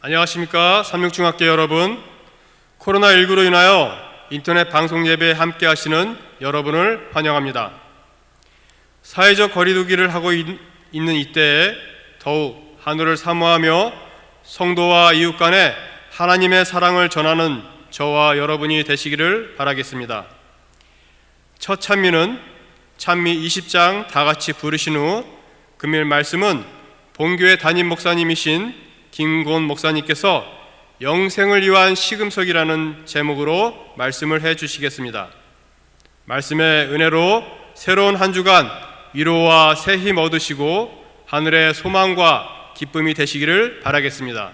안녕하십니까. 삼육중학교 여러분, 코로나19로 인하여 인터넷 방송 예배에 함께 하시는 여러분을 환영합니다. 사회적 거리두기를 하고 있는 이때에 더욱 하늘을 사모하며 성도와 이웃 간에 하나님의 사랑을 전하는 저와 여러분이 되시기를 바라겠습니다. 첫 찬미는 찬미 20장 다 같이 부르신 후 금요일 말씀은 본교회 담임 목사님이신 김곤 목사님께서 영생을 위한 시금석이라는 제목으로 말씀을 해주시겠습니다. 말씀의 은혜로 새로운 한 주간 위로와 새 힘 얻으시고 하늘의 소망과 기쁨이 되시기를 바라겠습니다.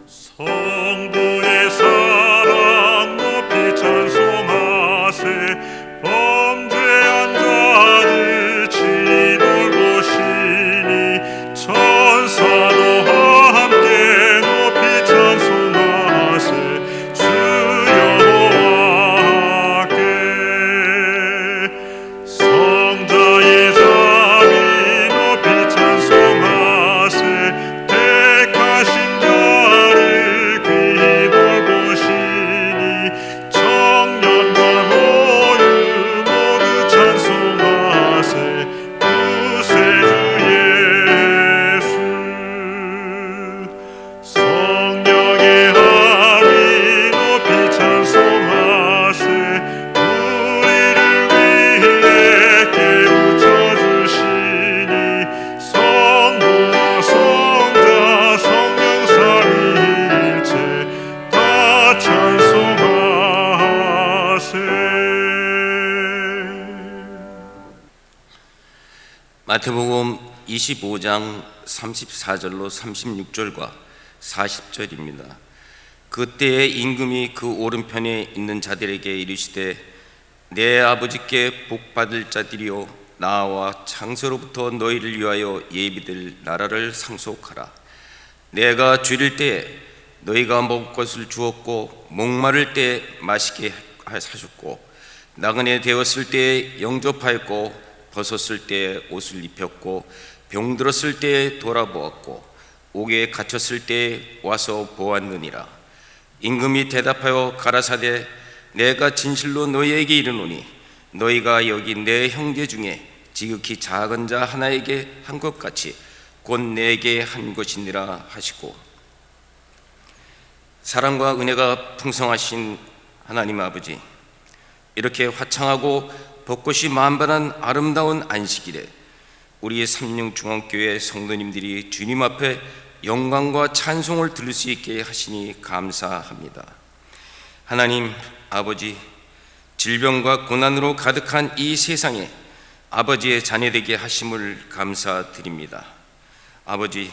성부의 사랑 높이 찬송하세. 범죄한 자들 치돌보시니 천사도 함께 높이 찬송하세. 주 여호와께 성자의 자비 높이 찬송하세. 택하신 자를 청년과 노인 모두 찬송하세. 구세주 예수 성령의 함이 높이 찬송하세. 우리를 위해 깨우쳐 주시니 성부와 성자 성령 삼위일체 다 찬송하세. 마태복음 25장 34절로 36절과 40절입니다. 그때에 임금이 그 오른편에 있는 자들에게 이르시되 내 아버지께 복받을 자들이여 나와 창세로부터 너희를 위하여 예비될 나라를 상속하라. 내가 줄일 때에 너희가 먹을 것을 주었고 목마를 때에 마시게 하셨고 나그네 되었을 때에 영접하였고 벗었을 때에 옷을 입혔고 병들었을 때에 돌아보았고 옥에 갇혔을 때에 와서 보았느니라. 임금이 대답하여 가라사대 내가 진실로 너희에게 이르노니 너희가 여기 내 형제 중에 지극히 작은 자 하나에게 한 것 같이 곧 내게 한 것이니라 하시고, 사랑과 은혜가 풍성하신 하나님 아버지, 이렇게 화창하고 벚꽃이 만발한 아름다운 안식일에 우리 삼육중앙교회 성도님들이 주님 앞에 영광과 찬송을 들을 수 있게 하시니 감사합니다. 하나님 아버지, 질병과 고난으로 가득한 이 세상에 아버지의 자녀되게 하심을 감사드립니다. 아버지,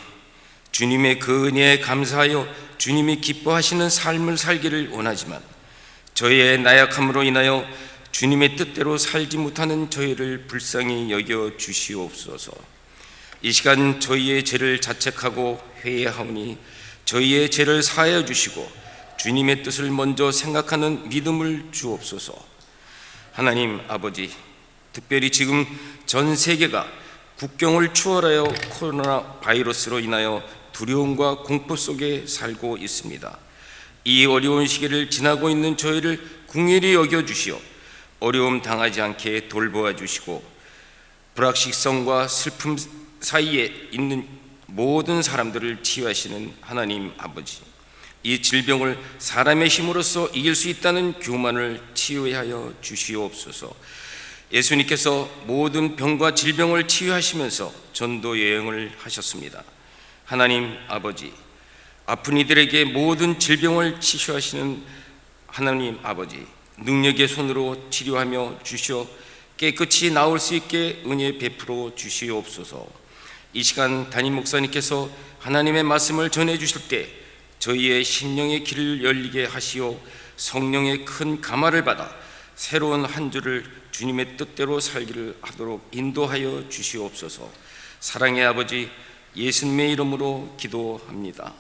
주님의 그 은혜에 감사하여 주님이 기뻐하시는 삶을 살기를 원하지만 저희의 나약함으로 인하여 주님의 뜻대로 살지 못하는 저희를 불쌍히 여겨 주시옵소서. 이 시간 저희의 죄를 자책하고 회개하오니 저희의 죄를 사하여 주시고 주님의 뜻을 먼저 생각하는 믿음을 주옵소서. 하나님 아버지, 특별히 지금 전 세계가 국경을 추월하여 코로나 바이러스로 인하여 두려움과 공포 속에 살고 있습니다. 이 어려운 시기를 지나고 있는 저희를 긍휼히 여겨 주시어 어려움 당하지 않게 돌보아 주시고 불확실성과 슬픔 사이에 있는 모든 사람들을 치유하시는 하나님 아버지, 이 질병을 사람의 힘으로써 이길 수 있다는 교만을 치유하여 주시옵소서. 예수님께서 모든 병과 질병을 치유하시면서 전도 여행을 하셨습니다. 하나님 아버지, 아픈 이들에게 모든 질병을 치유하시는 하나님 아버지, 능력의 손으로 치료하며 주시어 깨끗이 나올 수 있게 은혜 베풀어 주시옵소서. 이 시간 담임 목사님께서 하나님의 말씀을 전해 주실 때 저희의 심령의 길을 열리게 하시어 성령의 큰 감화를 받아 새로운 한 주를 주님의 뜻대로 살기를 하도록 인도하여 주시옵소서. 사랑의 아버지, 예수님의 이름으로 기도합니다.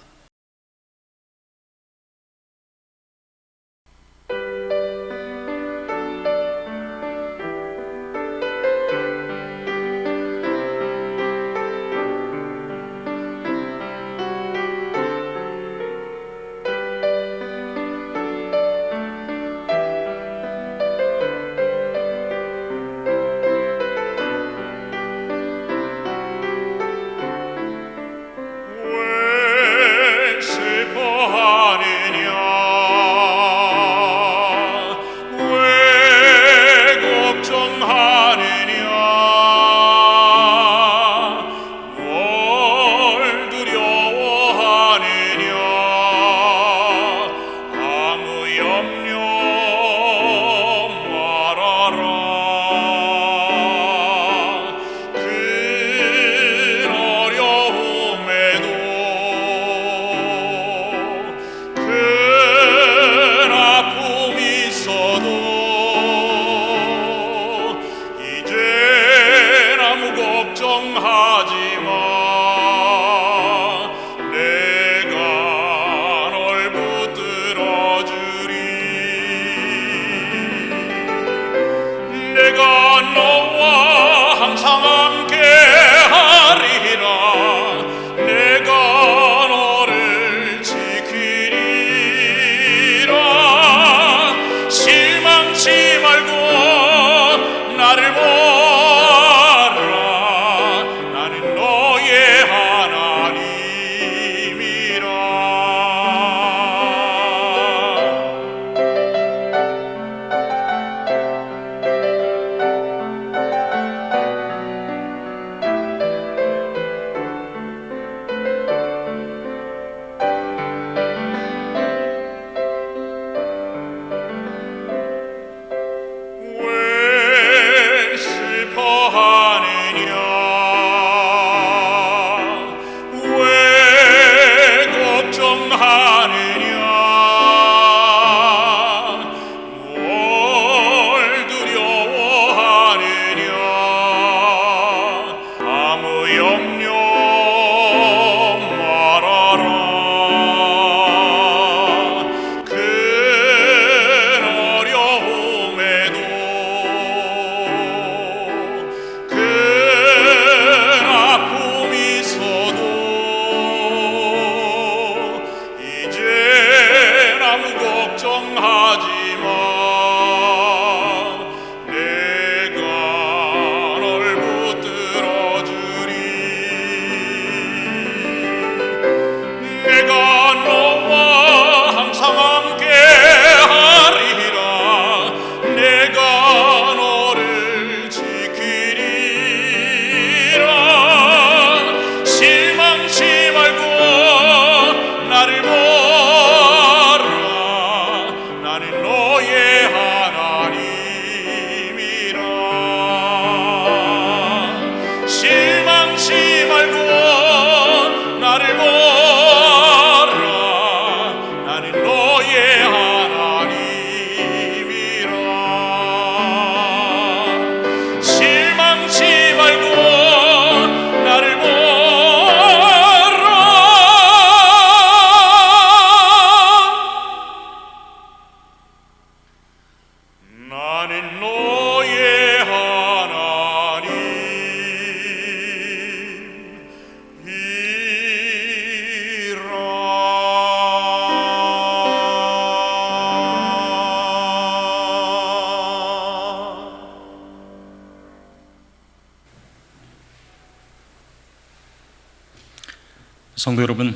성도 여러분,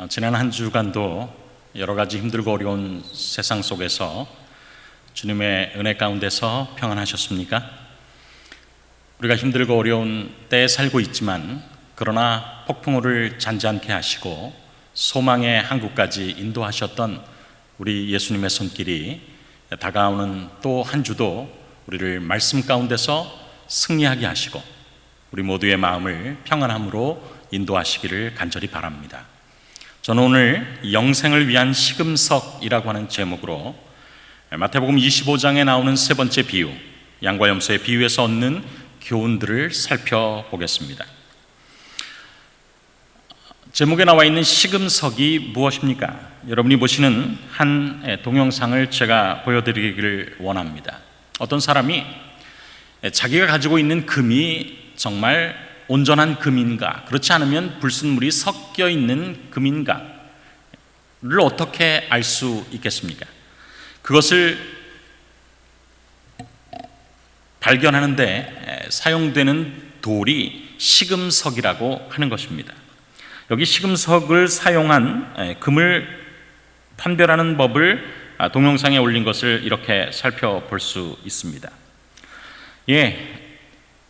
지난 한 주간도 여러 가지 힘들고 어려운 세상 속에서 주님의 은혜 가운데서 평안하셨습니까? 우리가 힘들고 어려운 때에 살고 있지만 그러나 폭풍우를 잔잔케 하시고 소망의 항구까지 인도하셨던 우리 예수님의 손길이 다가오는 또 한 주도 우리를 말씀 가운데서 승리하게 하시고 우리 모두의 마음을 평안함으로 인도하시기를 간절히 바랍니다. 저는 오늘 영생을 위한 시금석이라고 하는 제목으로 마태복음 25장에 나오는 세 번째 비유, 양과 염소의 비유에서 얻는 교훈들을 살펴보겠습니다. 제목에 나와 있는 시금석이 무엇입니까? 여러분이 보시는 한 동영상을 제가 보여드리기를 원합니다. 어떤 사람이 자기가 가지고 있는 금이 정말 온전한 금인가, 그렇지 않으면 불순물이 섞여 있는 금인가를 어떻게 알 수 있겠습니까? 그것을 발견하는데 사용되는 돌이 시금석이라고 하는 것입니다. 여기 시금석을 사용한 금을 판별하는 법을 동영상에 올린 것을 이렇게 살펴볼 수 있습니다.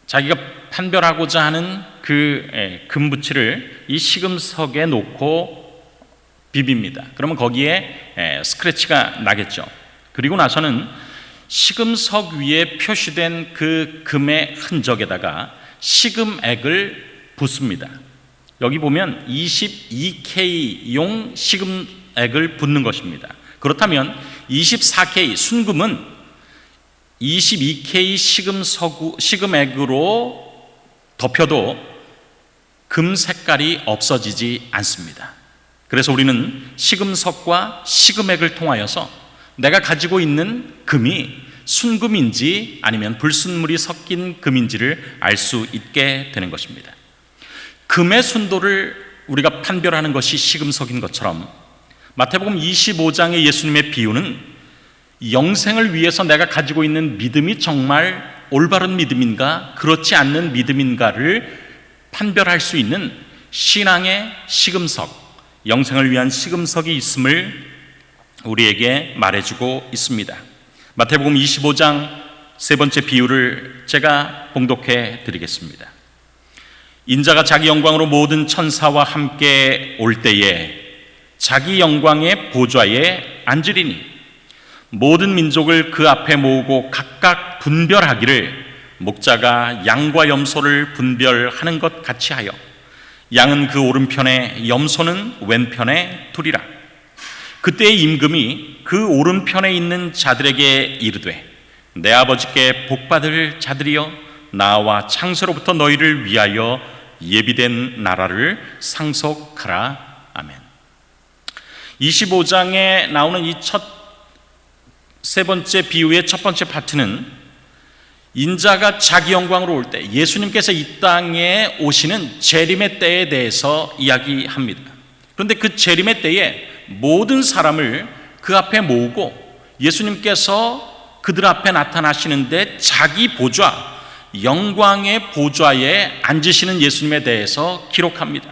자기가 판별하고자 하는 그 금붙이를 이 시금석에 놓고 비빕니다. 그러면 거기에 스크래치가 나겠죠. 그리고 나서는 시금석 위에 표시된 그 금의 흔적에다가 시금액을 붓습니다. 여기 보면 22K용 시금액을 붓는 것입니다. 그렇다면 24K 순금은 22K 시금액으로 덮여도 금 색깔이 없어지지 않습니다. 그래서 우리는 시금석과 시금액을 통하여서 내가 가지고 있는 금이 순금인지 아니면 불순물이 섞인 금인지를 알 수 있게 되는 것입니다. 금의 순도를 우리가 판별하는 것이 시금석인 것처럼 마태복음 25장의 예수님의 비유는 영생을 위해서 내가 가지고 있는 믿음이 정말 올바른 믿음인가 그렇지 않는 믿음인가를 판별할 수 있는 신앙의 시금석, 영생을 위한 시금석이 있음을 우리에게 말해주고 있습니다. 마태복음 25장 세 번째 비유를 제가 봉독해 드리겠습니다. 인자가 자기 영광으로 모든 천사와 함께 올 때에 자기 영광의 보좌에 앉으리니 모든 민족을 그 앞에 모으고 각각 분별하기를 목자가 양과 염소를 분별하는 것 같이 하여 양은 그 오른편에 염소는 왼편에 두리라. 그때의 임금이 그 오른편에 있는 자들에게 이르되 내 아버지께 복받을 자들이여 나와 창세로부터 너희를 위하여 예비된 나라를 상속하라. 아멘. 25장에 나오는 이 세 번째 비유의 첫 번째 파트는 인자가 자기 영광으로 올 때 예수님께서 이 땅에 오시는 재림의 때에 대해서 이야기합니다. 그런데 그 재림의 때에 모든 사람을 그 앞에 모으고 예수님께서 그들 앞에 나타나시는데 자기 보좌, 영광의 보좌에 앉으시는 예수님에 대해서 기록합니다.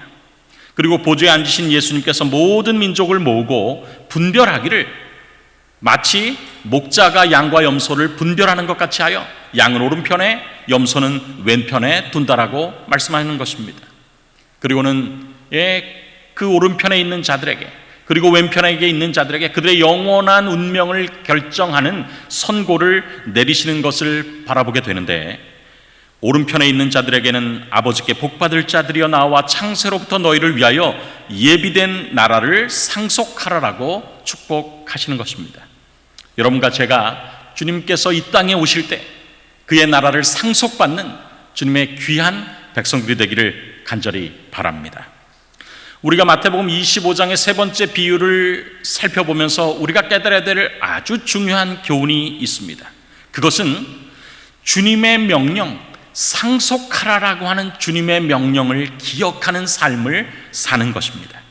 그리고 보좌에 앉으신 예수님께서 모든 민족을 모으고 분별하기를 마치 목자가 양과 염소를 분별하는 것 같이 하여 양은 오른편에 염소는 왼편에 둔다라고 말씀하는 것입니다. 그리고는 그 오른편에 있는 자들에게 그리고 왼편에 있는 자들에게 그들의 영원한 운명을 결정하는 선고를 내리시는 것을 바라보게 되는데 오른편에 있는 자들에게는 아버지께 복받을 자들이여 나와 창세로부터 너희를 위하여 예비된 나라를 상속하라라고 축복하시는 것입니다. 여러분과 제가 주님께서 이 땅에 오실 때 그의 나라를 상속받는 주님의 귀한 백성들이 되기를 간절히 바랍니다. 우리가 마태복음 25장의 세 번째 비유를 살펴보면서 우리가 깨달아야 될 아주 중요한 교훈이 있습니다. 그것은 주님의 명령, 상속하라라고 하는 주님의 명령을 기억하는 삶을 사는 것입니다.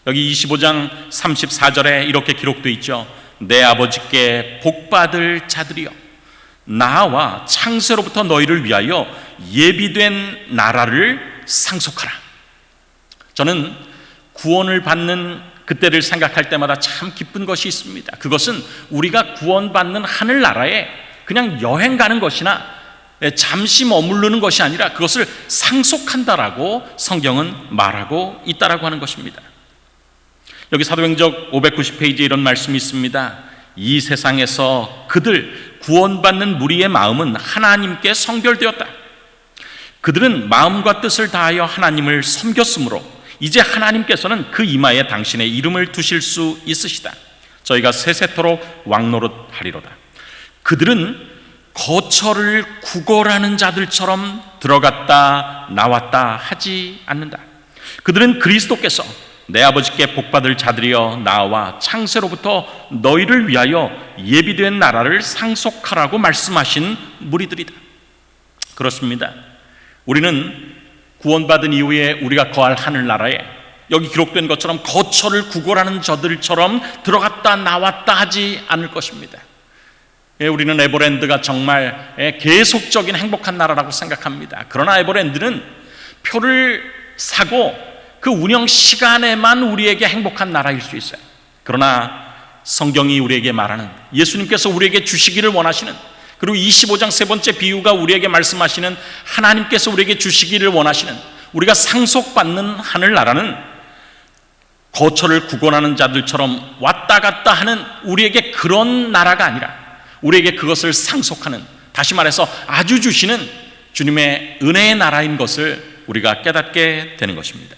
여기 25장 34절에 이렇게 기록되어 있죠. 내 아버지께 복받을 자들이여 나와 창세로부터 너희를 위하여 예비된 나라를 상속하라. 저는 구원을 받는 그때를 생각할 때마다 참 기쁜 것이 있습니다. 그것은 우리가 구원받는 하늘나라에 그냥 여행 가는 것이나 잠시 머무르는 것이 아니라 그것을 상속한다라고 성경은 말하고 있다라고 하는 것입니다. 여기 사도행전 590페이지에 이런 말씀이 있습니다. 이 세상에서 그들 구원받는 무리의 마음은 하나님께 성결되었다. 그들은 마음과 뜻을 다하여 하나님을 섬겼으므로 이제 하나님께서는 그 이마에 당신의 이름을 두실 수 있으시다. 저희가 세세토록 왕노릇하리로다. 그들은 거처를 구걸하는 자들처럼 들어갔다 나왔다 하지 않는다. 그들은 그리스도께서 내 아버지께 복받을 자들이여 나와 창세로부터 너희를 위하여 예비된 나라를 상속하라고 말씀하신 무리들이다. 그렇습니다. 우리는 구원받은 이후에 우리가 거할 하늘나라에 여기 기록된 것처럼 거처를 구걸하는 저들처럼 들어갔다 나왔다 하지 않을 것입니다. 우리는 에버랜드가 정말 계속적인 행복한 나라라고 생각합니다. 그러나 에버랜드는 표를 사고 그 운영 시간에만 우리에게 행복한 나라일 수 있어요. 그러나 성경이 우리에게 말하는, 예수님께서 우리에게 주시기를 원하시는, 그리고 25장 세 번째 비유가 우리에게 말씀하시는, 하나님께서 우리에게 주시기를 원하시는, 우리가 상속받는 하늘나라는 거처를 구걸하는 자들처럼 왔다 갔다 하는 우리에게 그런 나라가 아니라 우리에게 그것을 상속하는, 다시 말해서 아주 주시는 주님의 은혜의 나라인 것을 우리가 깨닫게 되는 것입니다.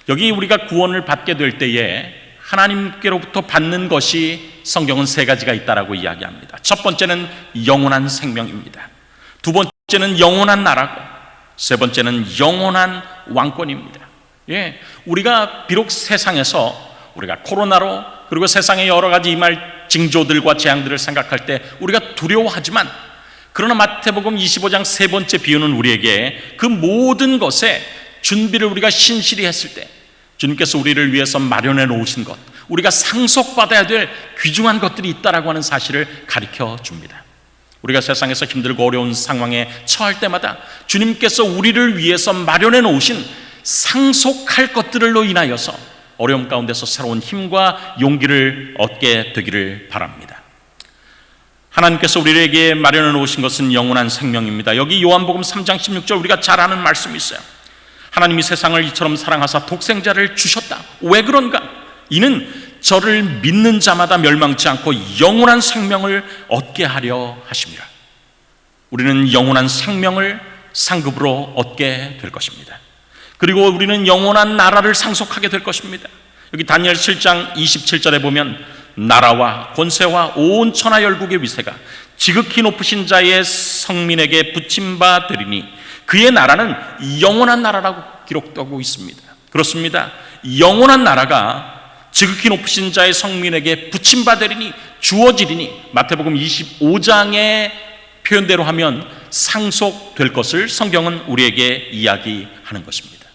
여기 우리가 구원을 받게 될 때에 하나님께로부터 받는 것이 성경은 세 가지가 있다라고 이야기합니다. 첫 번째는 영원한 생명입니다. 두 번째는 영원한 나라고, 세 번째는 영원한 왕권입니다. 우리가 비록 세상에서 우리가 코로나로 그리고 세상의 여러 가지 임할 징조들과 재앙들을 생각할 때 우리가 두려워하지만, 그러나 마태복음 25장 세 번째 비유는 우리에게 그 모든 것에 준비를 우리가 신실히 했을 때 주님께서 우리를 위해서 마련해 놓으신 것, 우리가 상속받아야 될 귀중한 것들이 있다라고 하는 사실을 가르쳐 줍니다. 우리가 세상에서 힘들고 어려운 상황에 처할 때마다 주님께서 우리를 위해서 마련해 놓으신 상속할 것들로 인하여서 어려움 가운데서 새로운 힘과 용기를 얻게 되기를 바랍니다. 하나님께서 우리에게 마련해 놓으신 것은 영원한 생명입니다. 여기 요한복음 3장 16절 우리가 잘 아는 말씀이 있어요. 하나님이 세상을 이처럼 사랑하사 독생자를 주셨다. 왜 그런가? 이는 저를 믿는 자마다 멸망치 않고 영원한 생명을 얻게 하려 하심이라. 우리는 영원한 생명을 상급으로 얻게 될 것입니다. 그리고 우리는 영원한 나라를 상속하게 될 것입니다. 여기 다니엘 7장 27절에 보면 나라와 권세와 온 천하 열국의 위세가 지극히 높으신 자의 성민에게 붙임바 되리니 그의 나라는 영원한 나라라고 기록되고 있습니다. 그렇습니다. 영원한 나라가 지극히 높으신 자의 성민에게 붙임바 되리니, 주어지리니, 마태복음 25장의 표현대로 하면 상속될 것을 성경은 우리에게 이야기하는 것입니다.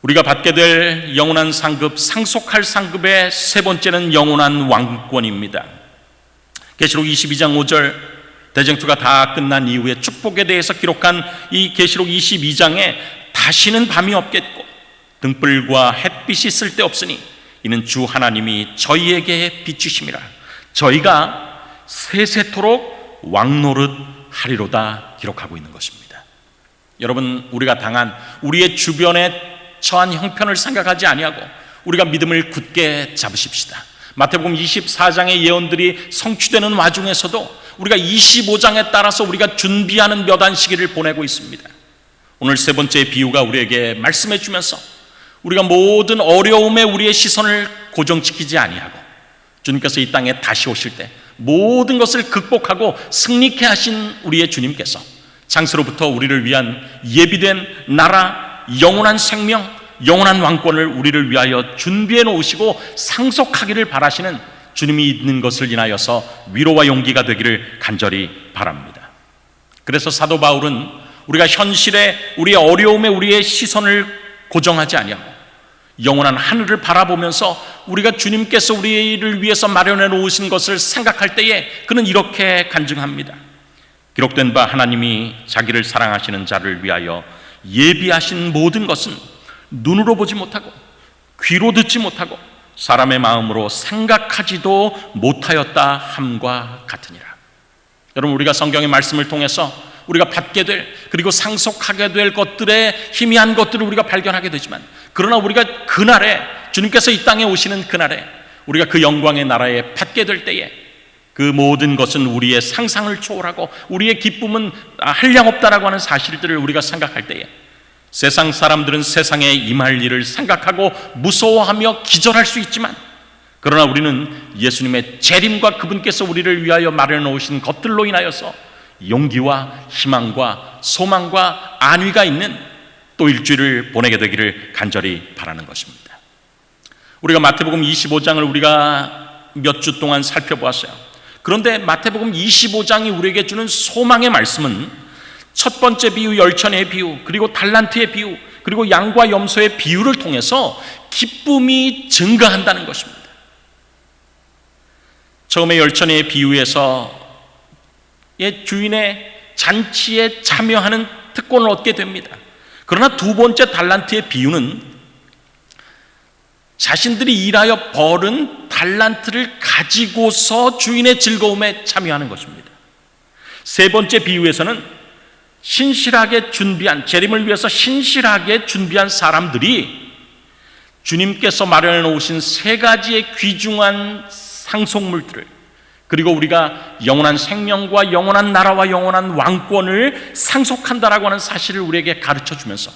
우리가 받게 될 영원한 상급, 상속할 상급의 세 번째는 영원한 왕권입니다. 계시록 22장 5절, 대쟁투가 다 끝난 이후에 축복에 대해서 기록한 이 계시록 22장에 다시는 밤이 없겠고 등불과 햇빛이 쓸데없으니 이는 주 하나님이 저희에게 비추심이라. 저희가 세세토록 왕노릇 하리로다 기록하고 있는 것입니다. 여러분, 우리가 당한 우리의 주변에 처한 형편을 생각하지 아니하고 우리가 믿음을 굳게 잡으십시다. 마태복음 24장의 예언들이 성취되는 와중에서도 우리가 25장에 따라서 우리가 준비하는 몇 안 시기를 보내고 있습니다. 오늘 세 번째 비유가 우리에게 말씀해 주면서 우리가 모든 어려움에 우리의 시선을 고정시키지 아니하고 주님께서 이 땅에 다시 오실 때 모든 것을 극복하고 승리케 하신 우리의 주님께서 창세로부터 우리를 위한 예비된 나라, 영원한 생명, 영원한 왕권을 우리를 위하여 준비해 놓으시고 상속하기를 바라시는 주님이 있는 것을 인하여서 위로와 용기가 되기를 간절히 바랍니다. 그래서 사도 바울은 우리가 현실에 우리의 어려움에 우리의 시선을 고정하지 아니하고 영원한 하늘을 바라보면서 우리가 주님께서 우리를 위해서 마련해 놓으신 것을 생각할 때에 그는 이렇게 간증합니다. 기록된 바 하나님이 자기를 사랑하시는 자를 위하여 예비하신 모든 것은 눈으로 보지 못하고 귀로 듣지 못하고 사람의 마음으로 생각하지도 못하였다 함과 같으니라. 여러분, 우리가 성경의 말씀을 통해서 우리가 받게 될, 그리고 상속하게 될 것들의 희미한 것들을 우리가 발견하게 되지만, 그러나 우리가 그날에, 주님께서 이 땅에 오시는 그날에 우리가 그 영광의 나라에 받게 될 때에 그 모든 것은 우리의 상상을 초월하고 우리의 기쁨은 한량없다라고 하는 사실들을 우리가 생각할 때에 세상 사람들은 세상에 임할 일을 생각하고 무서워하며 기절할 수 있지만, 그러나 우리는 예수님의 재림과 그분께서 우리를 위하여 마련해 놓으신 것들로 인하여서 용기와 희망과 소망과 안위가 있는 또 일주일을 보내게 되기를 간절히 바라는 것입니다. 우리가 마태복음 25장을 우리가 몇 주 동안 살펴보았어요. 그런데 마태복음 25장이 우리에게 주는 소망의 말씀은 첫 번째 비유, 열천의 비유, 그리고 달란트의 비유, 그리고 양과 염소의 비유를 통해서 기쁨이 증가한다는 것입니다. 처음에 열천의 비유에서 주인의 잔치에 참여하는 특권을 얻게 됩니다. 그러나 두 번째 달란트의 비유는 자신들이 일하여 벌은 달란트를 가지고서 주인의 즐거움에 참여하는 것입니다. 세 번째 비유에서는 신실하게 준비한, 재림을 위해서 신실하게 준비한 사람들이 주님께서 마련해 놓으신 세 가지의 귀중한 상속물들을, 그리고 우리가 영원한 생명과 영원한 나라와 영원한 왕권을 상속한다라고 하는 사실을 우리에게 가르쳐 주면서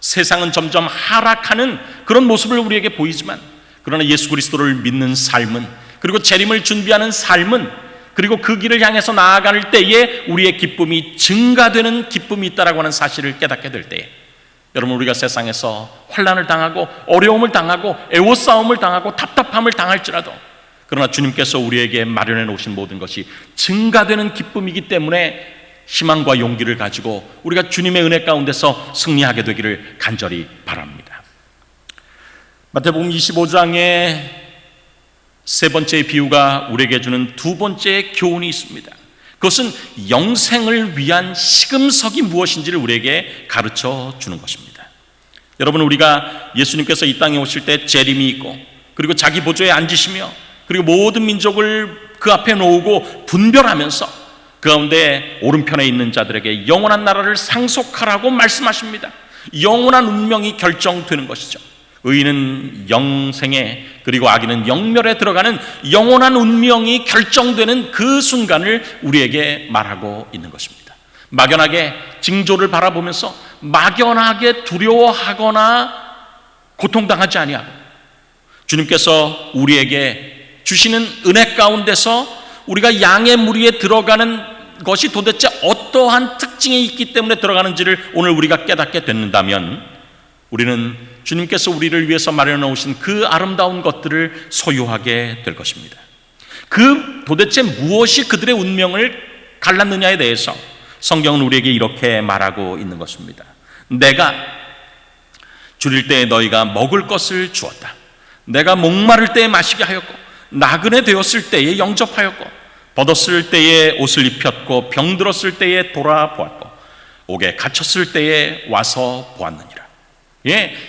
세상은 점점 하락하는 그런 모습을 우리에게 보이지만, 그러나 예수 그리스도를 믿는 삶은, 그리고 재림을 준비하는 삶은, 그리고 그 길을 향해서 나아갈 때에 우리의 기쁨이 증가되는 기쁨이 있다라고 하는 사실을 깨닫게 될 때에, 여러분, 우리가 세상에서 환난을 당하고 어려움을 당하고 애워싸움을 당하고 답답함을 당할지라도, 그러나 주님께서 우리에게 마련해 놓으신 모든 것이 증가되는 기쁨이기 때문에 희망과 용기를 가지고 우리가 주님의 은혜 가운데서 승리하게 되기를 간절히 바랍니다. 마태복음 25장의 세 번째 비유가 우리에게 주는 두 번째 교훈이 있습니다. 그것은 영생을 위한 시금석이 무엇인지를 우리에게 가르쳐 주는 것입니다. 여러분, 우리가 예수님께서 이 땅에 오실 때 재림이 있고, 그리고 자기 보좌에 앉으시며, 그리고 모든 민족을 그 앞에 놓고 분별하면서 그 가운데 오른편에 있는 자들에게 영원한 나라를 상속하라고 말씀하십니다. 영원한 운명이 결정되는 것이죠. 의인은 영생에, 그리고 악인은 영멸에 들어가는 영원한 운명이 결정되는 그 순간을 우리에게 말하고 있는 것입니다. 막연하게 징조를 바라보면서 막연하게 두려워하거나 고통당하지 아니하고, 주님께서 우리에게 주시는 은혜 가운데서 우리가 양의 무리에 들어가는 것이 도대체 어떠한 특징이 있기 때문에 들어가는지를 오늘 우리가 깨닫게 된다면, 우리는 주님께서 우리를 위해서 마련해 놓으신 그 아름다운 것들을 소유하게 될 것입니다. 그 도대체 무엇이 그들의 운명을 갈랐느냐에 대해서 성경은 우리에게 이렇게 말하고 있는 것입니다. 내가 줄일 때에 너희가 먹을 것을 주었다. 내가 목마를 때에 마시게 하였고, 나그네 되었을 때에 영접하였고, 벗었을 때에 옷을 입혔고, 병들었을 때에 돌아보았고, 옥에 갇혔을 때에 와서 보았느니라.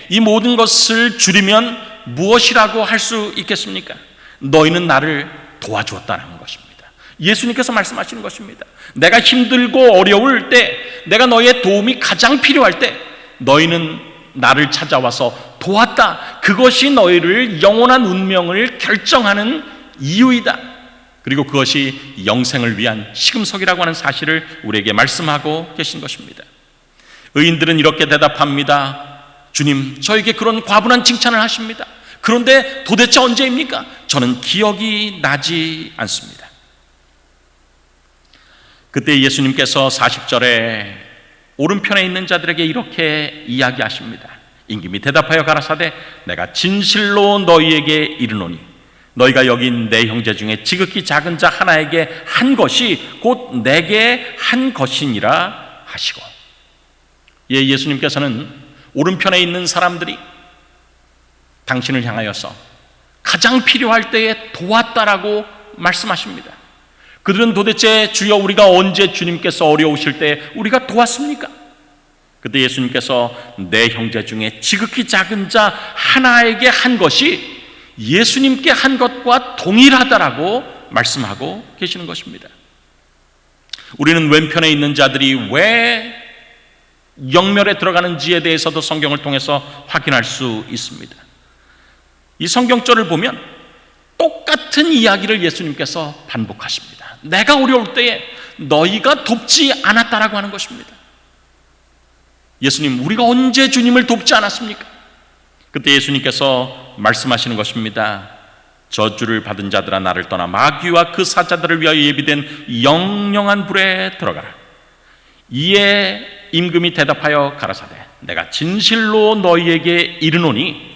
이 모든 것을 줄이면 무엇이라고 할 수 있겠습니까? 너희는 나를 도와주었다는 것입니다. 예수님께서 말씀하시는 것입니다. 내가 힘들고 어려울 때, 내가 너희의 도움이 가장 필요할 때 너희는 나를 찾아와서 도왔다. 그것이 너희를 영원한 운명을 결정하는 이유이다. 그리고 그것이 영생을 위한 시금석이라고 하는 사실을 우리에게 말씀하고 계신 것입니다. 의인들은 이렇게 대답합니다. 주님, 저에게 그런 과분한 칭찬을 하십니다. 그런데 도대체 언제입니까? 저는 기억이 나지 않습니다. 그때 예수님께서 40절에 오른편에 있는 자들에게 이렇게 이야기하십니다. 임금이 대답하여 가라사대, 내가 진실로 너희에게 이르노니 너희가 여긴 내 형제 중에 지극히 작은 자 하나에게 한 것이 곧 내게 한 것이니라 하시고, 예수님께서는 오른편에 있는 사람들이 당신을 향하여서 가장 필요할 때에 도왔다라고 말씀하십니다. 그들은 도대체 주여, 우리가 언제 주님께서 어려우실 때 우리가 도왔습니까? 그때 예수님께서 내 형제 중에 지극히 작은 자 하나에게 한 것이 예수님께 한 것과 동일하다라고 말씀하고 계시는 것입니다. 우리는 왼편에 있는 자들이 왜 영멸에 들어가는지에 대해서도 성경을 통해서 확인할 수 있습니다. 이 성경절을 보면 똑같은 이야기를 예수님께서 반복하십니다. 내가 어려울 때에 너희가 돕지 않았다라고 하는 것입니다. 예수님, 우리가 언제 주님을 돕지 않았습니까? 그때 예수님께서 말씀하시는 것입니다. 저주를 받은 자들아 나를 떠나 마귀와 그 사자들을 위하여 예비된 영영한 불에 들어가라. 이에 임금이 대답하여 가라사대 내가 진실로 너희에게 이르노니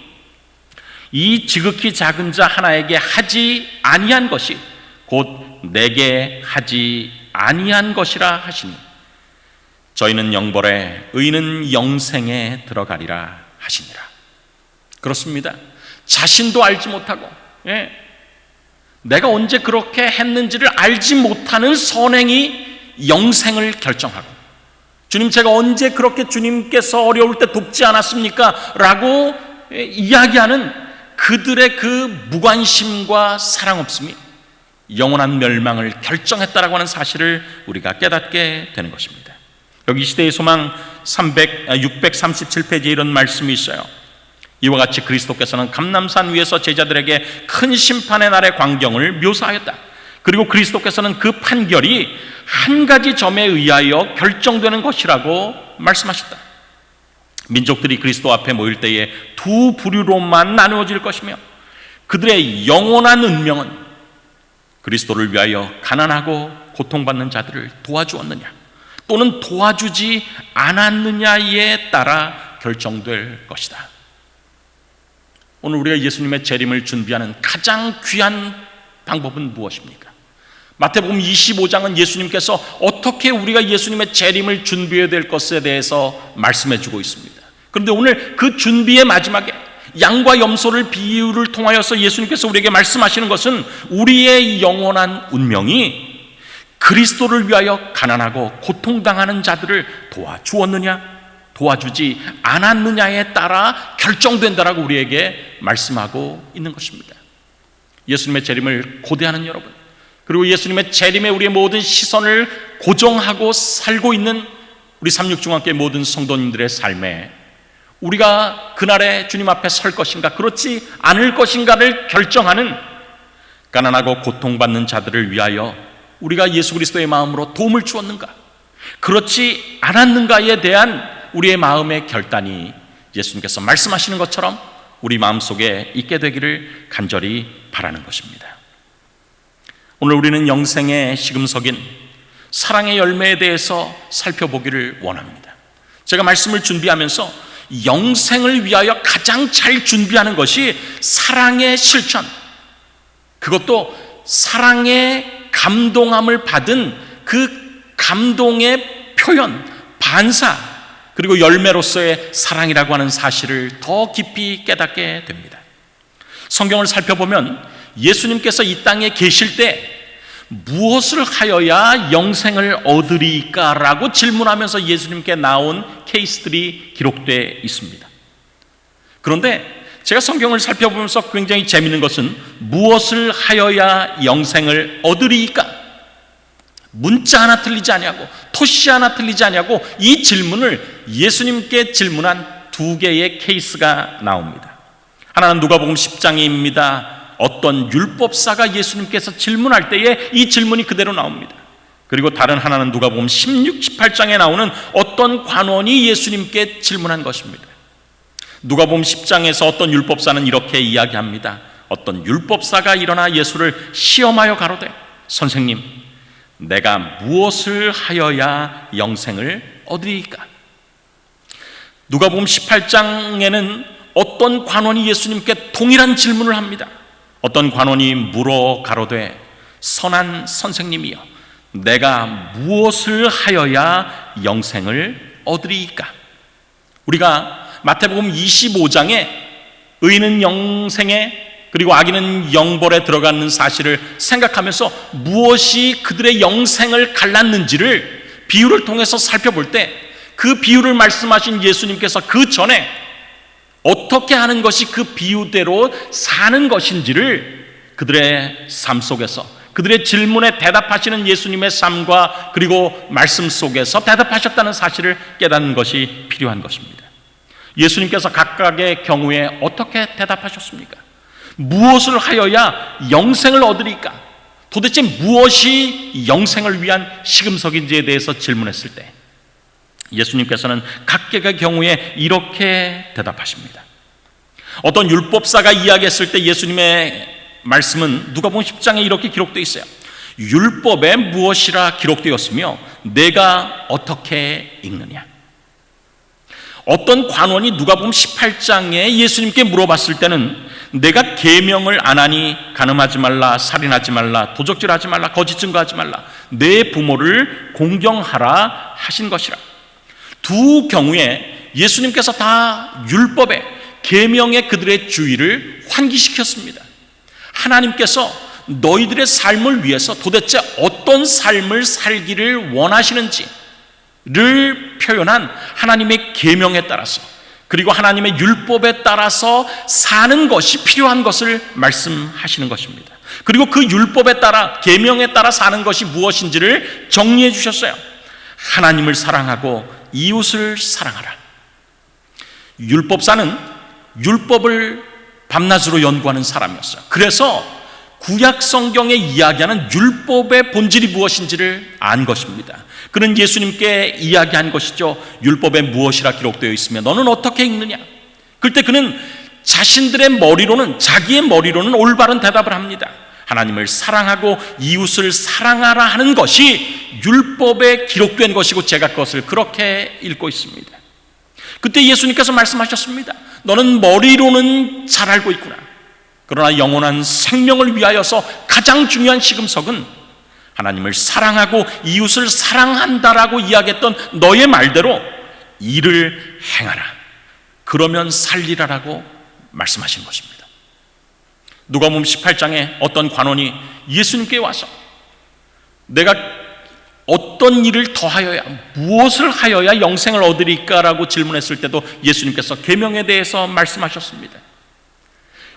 이 지극히 작은 자 하나에게 하지 아니한 것이 곧 내게 하지 아니한 것이라 하시니 저희는 영벌에 의인은 영생에 들어가리라 하시니라. 그렇습니다. 자신도 알지 못하고 내가 언제 그렇게 했는지를 알지 못하는 선행이 영생을 결정하고, 주님 제가 언제 그렇게 주님께서 어려울 때 돕지 않았습니까? 라고 이야기하는 그들의 그 무관심과 사랑 없음이 영원한 멸망을 결정했다라고 하는 사실을 우리가 깨닫게 되는 것입니다. 여기 시대의 소망 637페이지에 이런 말씀이 있어요. 이와 같이 그리스도께서는 감람산 위에서 제자들에게 큰 심판의 날의 광경을 묘사하였다. 그리고 그리스도께서는 그 판결이 한 가지 점에 의하여 결정되는 것이라고 말씀하셨다. 민족들이 그리스도 앞에 모일 때에 두 부류로만 나누어질 것이며 그들의 영원한 운명은 그리스도를 위하여 가난하고 고통받는 자들을 도와주었느냐 또는 도와주지 않았느냐에 따라 결정될 것이다. 오늘 우리가 예수님의 재림을 준비하는 가장 귀한 방법은 무엇입니까? 마태복음 25장은 예수님께서 어떻게 우리가 예수님의 재림을 준비해야 될 것에 대해서 말씀해 주고 있습니다. 그런데 오늘 그 준비의 마지막에 양과 염소를 비유를 통하여서 예수님께서 우리에게 말씀하시는 것은 우리의 영원한 운명이 그리스도를 위하여 가난하고 고통당하는 자들을 도와주었느냐 도와주지 않았느냐에 따라 결정된다라고 우리에게 말씀하고 있는 것입니다. 예수님의 재림을 고대하는 여러분, 그리고 예수님의 재림에 우리의 모든 시선을 고정하고 살고 있는 우리 삼육중앙교회 모든 성도님들의 삶에 우리가 그날에 주님 앞에 설 것인가 그렇지 않을 것인가를 결정하는 가난하고 고통받는 자들을 위하여 우리가 예수 그리스도의 마음으로 도움을 주었는가 그렇지 않았는가에 대한 우리의 마음의 결단이 예수님께서 말씀하시는 것처럼 우리 마음속에 있게 되기를 간절히 바라는 것입니다. 오늘 우리는 영생의 시금석인 사랑의 열매에 대해서 살펴보기를 원합니다. 제가 말씀을 준비하면서 영생을 위하여 가장 잘 준비하는 것이 사랑의 실천, 그것도 사랑의 감동함을 받은 그 감동의 표현, 반사, 그리고 열매로서의 사랑이라고 하는 사실을 더 깊이 깨닫게 됩니다. 성경을 살펴보면 예수님께서 이 땅에 계실 때 무엇을 하여야 영생을 얻으리까? 라고 질문하면서 예수님께 나온 케이스들이 기록되어 있습니다. 그런데 제가 성경을 살펴보면서 굉장히 재미있는 것은 무엇을 하여야 영생을 얻으리까? 문자 하나 틀리지 아니하고 토시 하나 틀리지 아니하고 이 질문을 예수님께 질문한 두 개의 케이스가 나옵니다. 하나는 누가복음 10장입니다. 어떤 율법사가 예수님께서 질문할 때에 이 질문이 그대로 나옵니다. 그리고 다른 하나는 누가복음 16, 18장에 나오는 어떤 관원이 예수님께 질문한 것입니다. 누가복음 10장에서 어떤 율법사는 이렇게 이야기합니다. 어떤 율법사가 일어나 예수를 시험하여 가로되 선생님, 내가 무엇을 하여야 영생을 얻으리까? 누가복음 18장에는 어떤 관원이 예수님께 동일한 질문을 합니다. 어떤 관원이 물어 가로되 선한 선생님이여, 내가 무엇을 하여야 영생을 얻으리까? 우리가 마태복음 25장에 의인은 영생에 그리고 악인은 영벌에 들어가는 사실을 생각하면서 무엇이 그들의 영생을 갈랐는지를 비유를 통해서 살펴볼 때 그 비유를 말씀하신 예수님께서 그 전에 어떻게 하는 것이 그 비유대로 사는 것인지를 그들의 삶 속에서, 그들의 질문에 대답하시는 예수님의 삶과 그리고 말씀 속에서 대답하셨다는 사실을 깨닫는 것이 필요한 것입니다. 예수님께서 각각의 경우에 어떻게 대답하셨습니까? 무엇을 하여야 영생을 얻으리까? 도대체 무엇이 영생을 위한 시금석인지에 대해서 질문했을 때 예수님께서는 각각의 경우에 이렇게 대답하십니다. 어떤 율법사가 이야기했을 때 예수님의 말씀은 누가복음 10장에 이렇게 기록되어 있어요. 율법에 무엇이라 기록되었으며 내가 어떻게 읽느냐? 어떤 관원이 누가복음 18장에 예수님께 물어봤을 때는 내가 계명을 안 하니 간음하지 말라, 살인하지 말라, 도적질하지 말라, 거짓 증거하지 말라, 내 부모를 공경하라 하신 것이라. 두 경우에 예수님께서 다 율법에, 계명의 그들의 주의를 환기시켰습니다. 하나님께서 너희들의 삶을 위해서 도대체 어떤 삶을 살기를 원하시는지를 표현한 하나님의 계명에 따라서, 그리고 하나님의 율법에 따라서 사는 것이 필요한 것을 말씀하시는 것입니다. 그리고 그 율법에 따라, 계명에 따라 사는 것이 무엇인지를 정리해 주셨어요. 하나님을 사랑하고 이웃을 사랑하라. 율법사는 율법을 밤낮으로 연구하는 사람이었어요. 그래서 구약 성경에 이야기하는 율법의 본질이 무엇인지를 안 것입니다. 그는 예수님께 이야기한 것이죠. 율법에 무엇이라 기록되어 있으며 너는 어떻게 읽느냐? 그때 그는 자신들의 머리로는, 자기의 머리로는 올바른 대답을 합니다. 하나님을 사랑하고 이웃을 사랑하라 하는 것이 율법에 기록된 것이고 제가 그것을 그렇게 읽고 있습니다. 그때 예수님께서 말씀하셨습니다. 너는 머리로는 잘 알고 있구나. 그러나 영원한 생명을 위하여서 가장 중요한 시금석은 하나님을 사랑하고 이웃을 사랑한다라고 이야기했던 너의 말대로 이를 행하라. 그러면 살리라라고 말씀하신 것입니다. 누가복음 18장에 어떤 관원이 예수님께 와서 내가 어떤 일을 더하여야, 무엇을 하여야 영생을 얻으리까라고 질문했을 때도 예수님께서 계명에 대해서 말씀하셨습니다.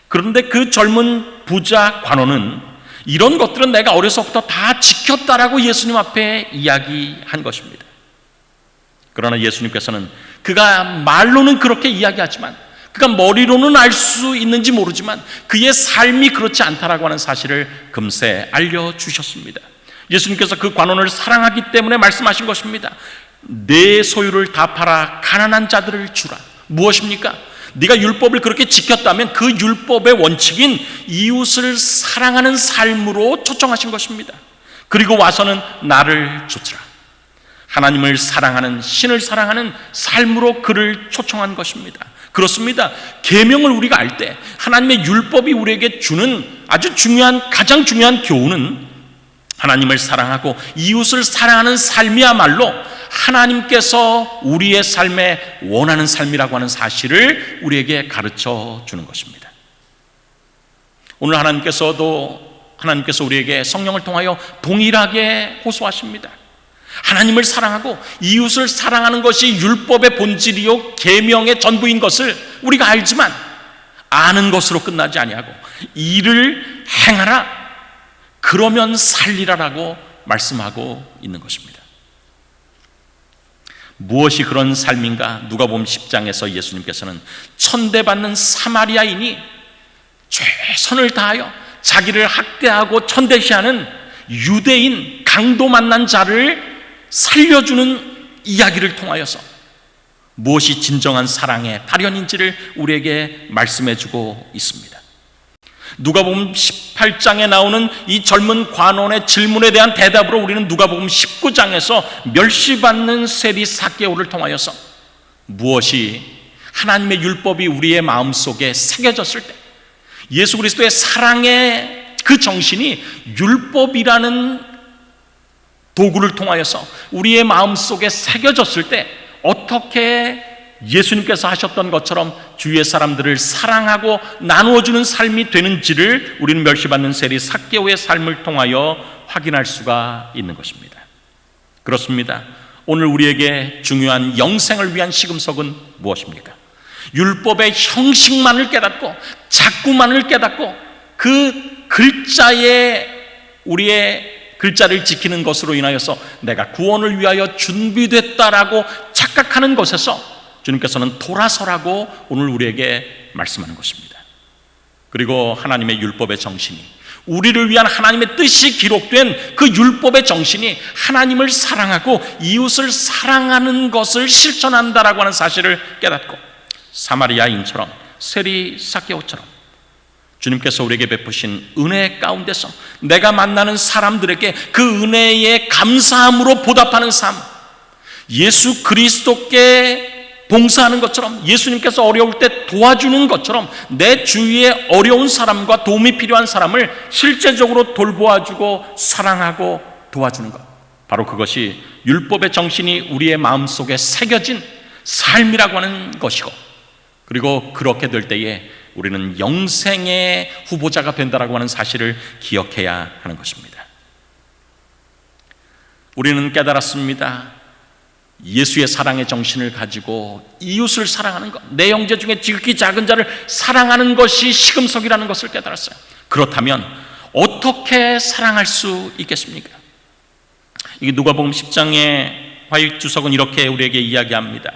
그런데 그 젊은 부자 관원은 이런 것들은 내가 어려서부터 다 지켰다라고 예수님 앞에 이야기한 것입니다. 그러나 예수님께서는 그가 말로는 그렇게 이야기하지만, 그가 머리로는 알 수 있는지 모르지만 그의 삶이 그렇지 않다라고 하는 사실을 금세 알려주셨습니다. 예수님께서 그 관원을 사랑하기 때문에 말씀하신 것입니다. 내 소유를 다 팔아 가난한 자들을 주라. 무엇입니까? 네가 율법을 그렇게 지켰다면 그 율법의 원칙인 이웃을 사랑하는 삶으로 초청하신 것입니다. 그리고 와서는 나를 좇으라. 하나님을 사랑하는, 신을 사랑하는 삶으로 그를 초청한 것입니다. 그렇습니다. 계명을 우리가 알 때 하나님의 율법이 우리에게 주는 아주 중요한, 가장 중요한 교훈은 하나님을 사랑하고 이웃을 사랑하는 삶이야말로 하나님께서 우리의 삶에 원하는 삶이라고 하는 사실을 우리에게 가르쳐 주는 것입니다. 오늘 하나님께서 우리에게 성령을 통하여 동일하게 호소하십니다. 하나님을 사랑하고 이웃을 사랑하는 것이 율법의 본질이요 계명의 전부인 것을 우리가 알지만 아는 것으로 끝나지 아니하고 이를 행하라, 그러면 살리라라고 말씀하고 있는 것입니다. 무엇이 그런 삶인가? 누가복음 10장에서 예수님께서는 천대받는 사마리아인이 최선을 다하여 자기를 학대하고 천대시하는 유대인, 강도 만난 자를 살려주는 이야기를 통하여서 무엇이 진정한 사랑의 발현인지를 우리에게 말씀해주고 있습니다. 누가복음 18장에 나오는 이 젊은 관원의 질문에 대한 대답으로 우리는 누가복음 19장에서 멸시받는 세리 삭개오를 통하여서 무엇이 하나님의 율법이 우리의 마음속에 새겨졌을 때 예수 그리스도의 사랑의 그 정신이 율법이라는 도구를 통하여서 우리의 마음속에 새겨졌을 때 어떻게 예수님께서 하셨던 것처럼 주위의 사람들을 사랑하고 나누어주는 삶이 되는지를 우리는 멸시받는 세리 삭개오의 삶을 통하여 확인할 수가 있는 것입니다. 그렇습니다. 오늘 우리에게 중요한 영생을 위한 시금석은 무엇입니까? 율법의 형식만을 깨닫고 자꾸만을 깨닫고 그 글자에 우리의 글자를 지키는 것으로 인하여서 내가 구원을 위하여 준비됐다라고 착각하는 것에서 주님께서는 돌아서라고 오늘 우리에게 말씀하는 것입니다. 그리고 하나님의 율법의 정신이, 우리를 위한 하나님의 뜻이 기록된 그 율법의 정신이 하나님을 사랑하고 이웃을 사랑하는 것을 실천한다라고 하는 사실을 깨닫고 사마리아인처럼 세리 삭개오처럼 주님께서 우리에게 베푸신 은혜 가운데서 내가 만나는 사람들에게 그 은혜에 감사함으로 보답하는 삶, 예수 그리스도께 봉사하는 것처럼, 예수님께서 어려울 때 도와주는 것처럼 내 주위에 어려운 사람과 도움이 필요한 사람을 실제적으로 돌보아주고 사랑하고 도와주는 것, 바로 그것이 율법의 정신이 우리의 마음속에 새겨진 삶이라고 하는 것이고, 그리고 그렇게 될 때에 우리는 영생의 후보자가 된다라고 하는 사실을 기억해야 하는 것입니다. 우리는 깨달았습니다. 예수의 사랑의 정신을 가지고 이웃을 사랑하는 것, 내 형제 중에 지극히 작은 자를 사랑하는 것이 시금석이라는 것을 깨달았어요. 그렇다면 어떻게 사랑할 수 있겠습니까? 이게 누가복음 10장의 화익주석은 이렇게 우리에게 이야기합니다.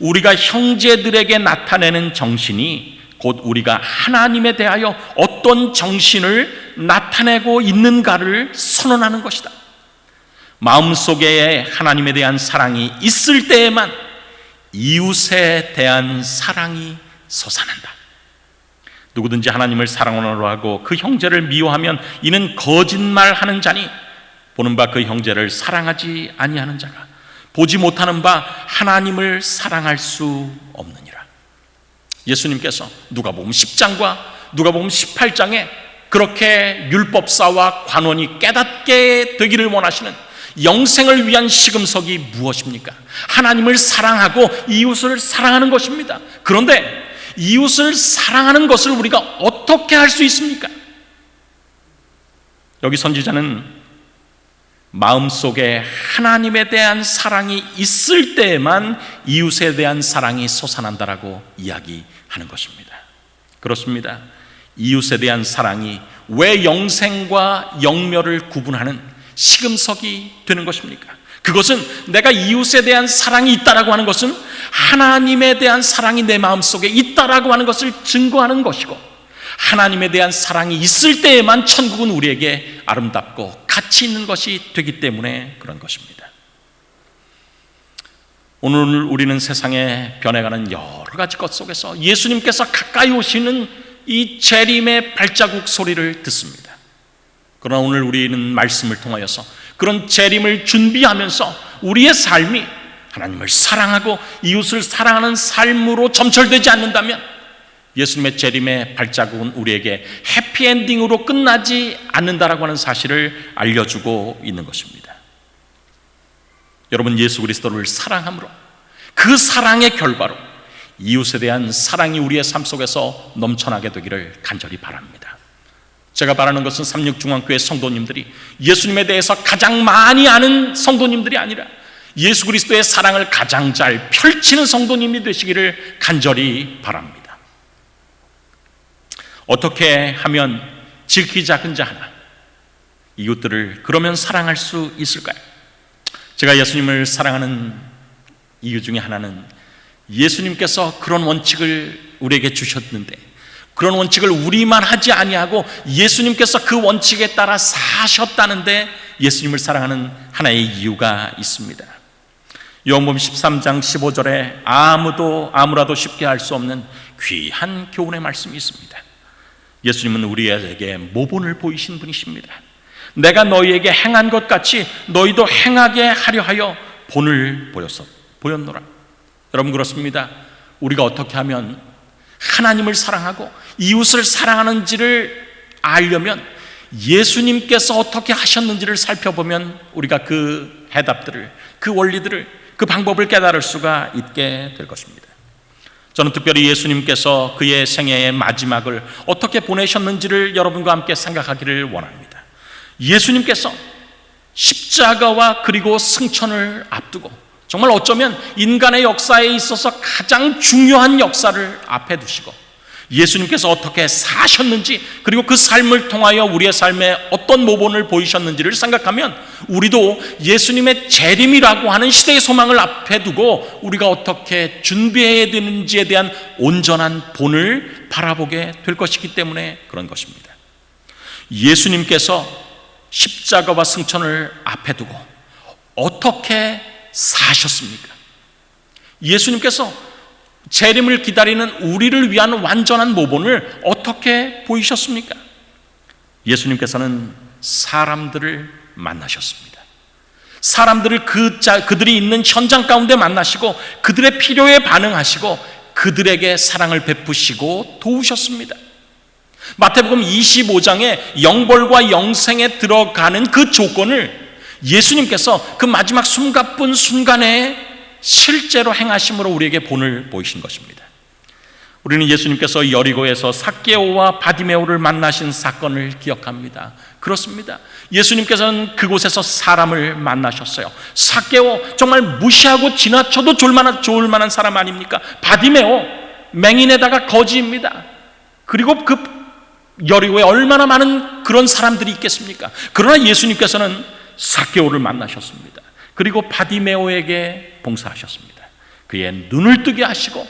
우리가 형제들에게 나타내는 정신이 곧 우리가 하나님에 대하여 어떤 정신을 나타내고 있는가를 선언하는 것이다. 마음속에 하나님에 대한 사랑이 있을 때에만 이웃에 대한 사랑이 솟아난다. 누구든지 하나님을 사랑하노라 하고 그 형제를 미워하면 이는 거짓말하는 자니 보는 바 그 형제를 사랑하지 아니하는 자가 보지 못하는 바 하나님을 사랑할 수 없느니라. 예수님께서 누가복음 10장과 누가복음 18장에 그렇게 율법사와 관원이 깨닫게 되기를 원하시는 영생을 위한 시금석이 무엇입니까? 하나님을 사랑하고 이웃을 사랑하는 것입니다. 그런데 이웃을 사랑하는 것을 우리가 어떻게 할 수 있습니까? 여기 선지자는 마음속에 하나님에 대한 사랑이 있을 때에만 이웃에 대한 사랑이 솟아난다라고 이야기하는 것입니다. 그렇습니다. 이웃에 대한 사랑이 왜 영생과 영멸을 구분하는 시금석이 되는 것입니까? 그것은 내가 이웃에 대한 사랑이 있다라고 하는 것은 하나님에 대한 사랑이 내 마음속에 있다라고 하는 것을 증거하는 것이고, 하나님에 대한 사랑이 있을 때에만 천국은 우리에게 아름답고 가치 있는 것이 되기 때문에 그런 것입니다. 오늘 우리는 세상에 변해가는 여러 가지 것 속에서 예수님께서 가까이 오시는 이 재림의 발자국 소리를 듣습니다. 그러나 오늘 우리는 말씀을 통하여서 그런 재림을 준비하면서 우리의 삶이 하나님을 사랑하고 이웃을 사랑하는 삶으로 점철되지 않는다면 예수님의 재림의 발자국은 우리에게 해피엔딩으로 끝나지 않는다라고 하는 사실을 알려주고 있는 것입니다. 여러분, 예수 그리스도를 사랑함으로 그 사랑의 결과로 이웃에 대한 사랑이 우리의 삶 속에서 넘쳐나게 되기를 간절히 바랍니다. 제가 바라는 것은 삼육중앙교회 성도님들이 예수님에 대해서 가장 많이 아는 성도님들이 아니라 예수 그리스도의 사랑을 가장 잘 펼치는 성도님이 되시기를 간절히 바랍니다. 어떻게 하면 지극히 작은 자 하나, 이웃들을 그러면 사랑할 수 있을까요? 제가 예수님을 사랑하는 이유 중에 하나는 예수님께서 그런 원칙을 우리에게 주셨는데 그런 원칙을 우리만 하지 아니하고 예수님께서 그 원칙에 따라 사셨다는데 예수님을 사랑하는 하나의 이유가 있습니다. 요한복음 13장 15절에 아무라도 쉽게 할 수 없는 귀한 교훈의 말씀이 있습니다. 예수님은 우리에게 모본을 보이신 분이십니다. 내가 너희에게 행한 것 같이 너희도 행하게 하려 하여 본을 보였노라. 여러분, 그렇습니다. 우리가 어떻게 하면 하나님을 사랑하고 이웃을 사랑하는지를 알려면 예수님께서 어떻게 하셨는지를 살펴보면 우리가 그 해답들을, 그 원리들을, 그 방법을 깨달을 수가 있게 될 것입니다. 저는 특별히 예수님께서 그의 생애의 마지막을 어떻게 보내셨는지를 여러분과 함께 생각하기를 원합니다. 예수님께서 십자가와 그리고 승천을 앞두고 정말 어쩌면 인간의 역사에 있어서 가장 중요한 역사를 앞에 두시고 예수님께서 어떻게 사셨는지 그리고 그 삶을 통하여 우리의 삶에 어떤 모본을 보이셨는지를 생각하면 우리도 예수님의 재림이라고 하는 시대의 소망을 앞에 두고 우리가 어떻게 준비해야 되는지에 대한 온전한 본을 바라보게 될 것이기 때문에 그런 것입니다. 예수님께서 십자가와 승천을 앞에 두고 어떻게 사셨습니까? 예수님께서 재림을 기다리는 우리를 위한 완전한 모본을 어떻게 보이셨습니까? 예수님께서는 사람들을 만나셨습니다. 사람들을 그들이 있는 현장 가운데 만나시고 그들의 필요에 반응하시고 그들에게 사랑을 베푸시고 도우셨습니다. 마태복음 25장에 영벌과 영생에 들어가는 그 조건을 예수님께서 그 마지막 숨가쁜 순간에 실제로 행하심으로 우리에게 본을 보이신 것입니다. 우리는 예수님께서 여리고에서 삭개오와 바디메오를 만나신 사건을 기억합니다. 그렇습니다. 예수님께서는 그곳에서 사람을 만나셨어요. 삭개오, 정말 무시하고 지나쳐도 좋을 만한 사람 아닙니까? 바디메오, 맹인에다가 거지입니다. 그리고 그 여리고에 얼마나 많은 그런 사람들이 있겠습니까? 그러나 예수님께서는 삭개오를 만나셨습니다. 그리고 바디메오에게 봉사하셨습니다. 그의 눈을 뜨게 하시고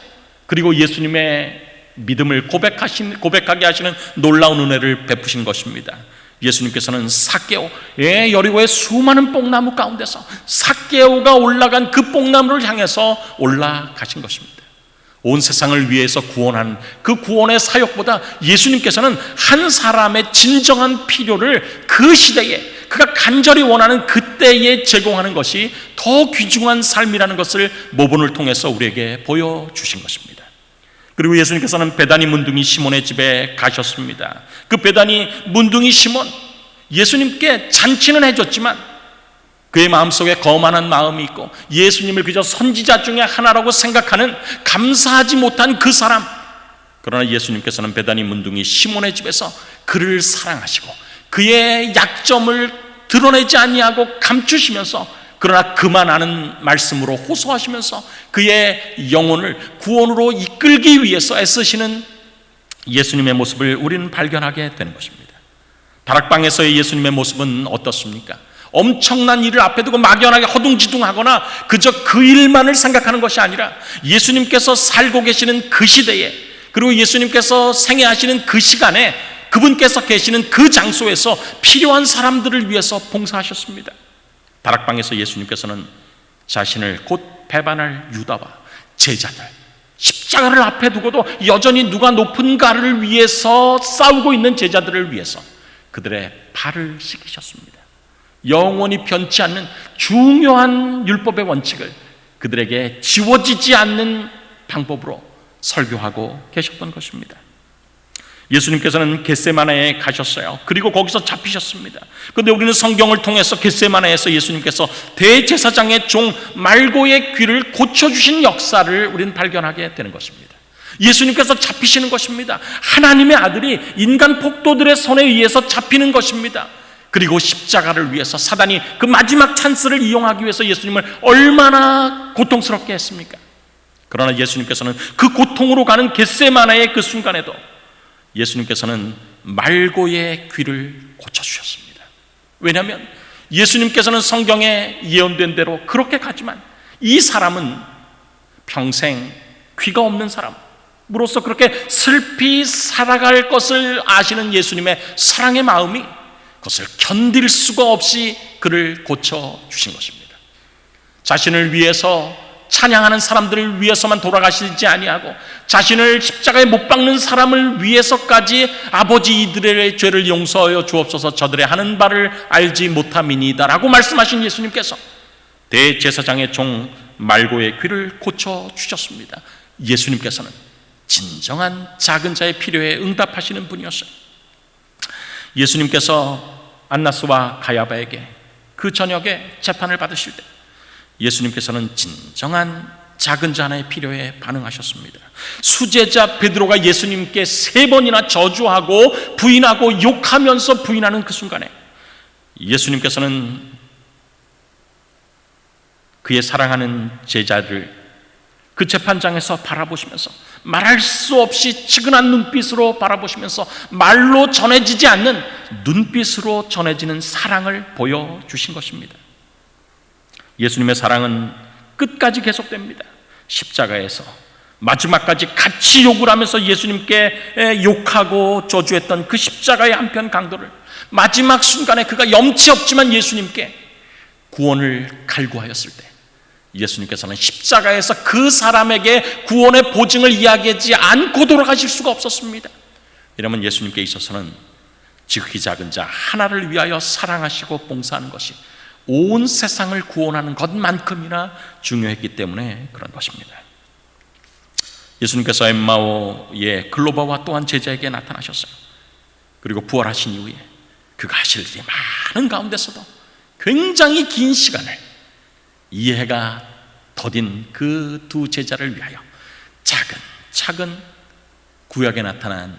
그리고 예수님의 믿음을 고백하게 하시는 놀라운 은혜를 베푸신 것입니다. 예수님께서는 삭개오의 여리고의 수많은 뽕나무 가운데서 삭개오가 올라간 그 뽕나무를 향해서 올라가신 것입니다. 온 세상을 위해서 구원한 그 구원의 사역보다 예수님께서는 한 사람의 진정한 필요를 그 시대에 그가 간절히 원하는 그때에 제공하는 것이 더 귀중한 삶이라는 것을 모본을 통해서 우리에게 보여주신 것입니다. 그리고 예수님께서는 베다니 문둥이 시몬의 집에 가셨습니다. 그 베다니 문둥이 시몬, 예수님께 잔치는 해줬지만 그의 마음속에 거만한 마음이 있고 예수님을 그저 선지자 중에 하나라고 생각하는 감사하지 못한 그 사람. 그러나 예수님께서는 베다니 문둥이 시몬의 집에서 그를 사랑하시고 그의 약점을 드러내지 아니하고 감추시면서 그러나 그만 아는 말씀으로 호소하시면서 그의 영혼을 구원으로 이끌기 위해서 애쓰시는 예수님의 모습을 우리는 발견하게 되는 것입니다. 다락방에서의 예수님의 모습은 어떻습니까? 엄청난 일을 앞에 두고 막연하게 허둥지둥하거나 그저 그 일만을 생각하는 것이 아니라 예수님께서 살고 계시는 그 시대에 그리고 예수님께서 생애하시는 그 시간에 그분께서 계시는 그 장소에서 필요한 사람들을 위해서 봉사하셨습니다. 다락방에서 예수님께서는 자신을 곧 배반할 유다와 제자들, 십자가를 앞에 두고도 여전히 누가 높은가를 위해서 싸우고 있는 제자들을 위해서 그들의 발을 씻기셨습니다. 영원히 변치 않는 중요한 율법의 원칙을 그들에게 지워지지 않는 방법으로 설교하고 계셨던 것입니다. 예수님께서는 겟세마네에 가셨어요. 그리고 거기서 잡히셨습니다. 그런데 우리는 성경을 통해서 겟세마네에서 예수님께서 대제사장의 종 말고의 귀를 고쳐주신 역사를 우리는 발견하게 되는 것입니다. 예수님께서 잡히시는 것입니다. 하나님의 아들이 인간 폭도들의 손에 의해서 잡히는 것입니다. 그리고 십자가를 위해서 사단이 그 마지막 찬스를 이용하기 위해서 예수님을 얼마나 고통스럽게 했습니까? 그러나 예수님께서는 그 고통으로 가는 겟세마네의 그 순간에도 예수님께서는 말고의 귀를 고쳐주셨습니다. 왜냐하면 예수님께서는 성경에 예언된 대로 그렇게 가지만 이 사람은 평생 귀가 없는 사람으로서 그렇게 슬피 살아갈 것을 아시는 예수님의 사랑의 마음이 그것을 견딜 수가 없이 그를 고쳐주신 것입니다. 자신을 위해서 찬양하는 사람들을 위해서만 돌아가시지 아니하고 자신을 십자가에 못 박는 사람을 위해서까지 아버지 이들의 죄를 용서하여 주옵소서 저들의 하는 바를 알지 못함이니이다 라고 말씀하신 예수님께서 대제사장의 종 말고의 귀를 고쳐주셨습니다. 예수님께서는 진정한 작은 자의 필요에 응답하시는 분이었어요. 예수님께서 안나스와 가야바에게 그 저녁에 재판을 받으실 때 예수님께서는 진정한 작은 자 하나의 필요에 반응하셨습니다. 수제자 베드로가 예수님께 3번이나 저주하고 부인하고 욕하면서 부인하는 그 순간에 예수님께서는 그의 사랑하는 제자를 그 재판장에서 바라보시면서 말할 수 없이 측은한 눈빛으로 바라보시면서 말로 전해지지 않는 눈빛으로 전해지는 사랑을 보여주신 것입니다. 예수님의 사랑은 끝까지 계속됩니다. 십자가에서 마지막까지 같이 욕을 하면서 예수님께 욕하고 저주했던 그 십자가의 한편 강도를 마지막 순간에 그가 염치 없지만 예수님께 구원을 갈구하였을 때 예수님께서는 십자가에서 그 사람에게 구원의 보증을 이야기하지 않고 돌아가실 수가 없었습니다. 이러면 예수님께 있어서는 지극히 작은 자 하나를 위하여 사랑하시고 봉사하는 것이 온 세상을 구원하는 것만큼이나 중요했기 때문에 그런 것입니다. 예수님께서 엠마오의 글로바와 또한 제자에게 나타나셨어요. 그리고 부활하신 이후에 그가 하실 일이 많은 가운데서도 굉장히 긴 시간을 이해가 더딘 그 두 제자를 위하여 차근차근 구약에 나타난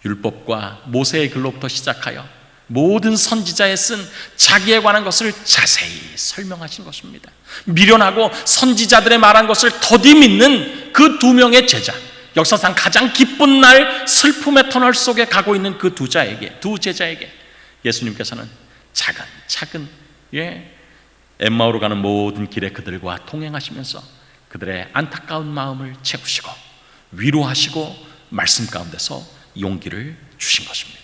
율법과 모세의 글로부터 시작하여 모든 선지자에 쓴 자기에 관한 것을 자세히 설명하신 것입니다. 미련하고 선지자들의 말한 것을 더디 믿는 그 두 명의 제자, 역사상 가장 기쁜 날 슬픔의 터널 속에 가고 있는 그 두 제자에게 예수님께서는 차근차근 엠마오로 가는 모든 길에 그들과 동행하시면서 그들의 안타까운 마음을 채우시고 위로하시고 말씀 가운데서 용기를 주신 것입니다.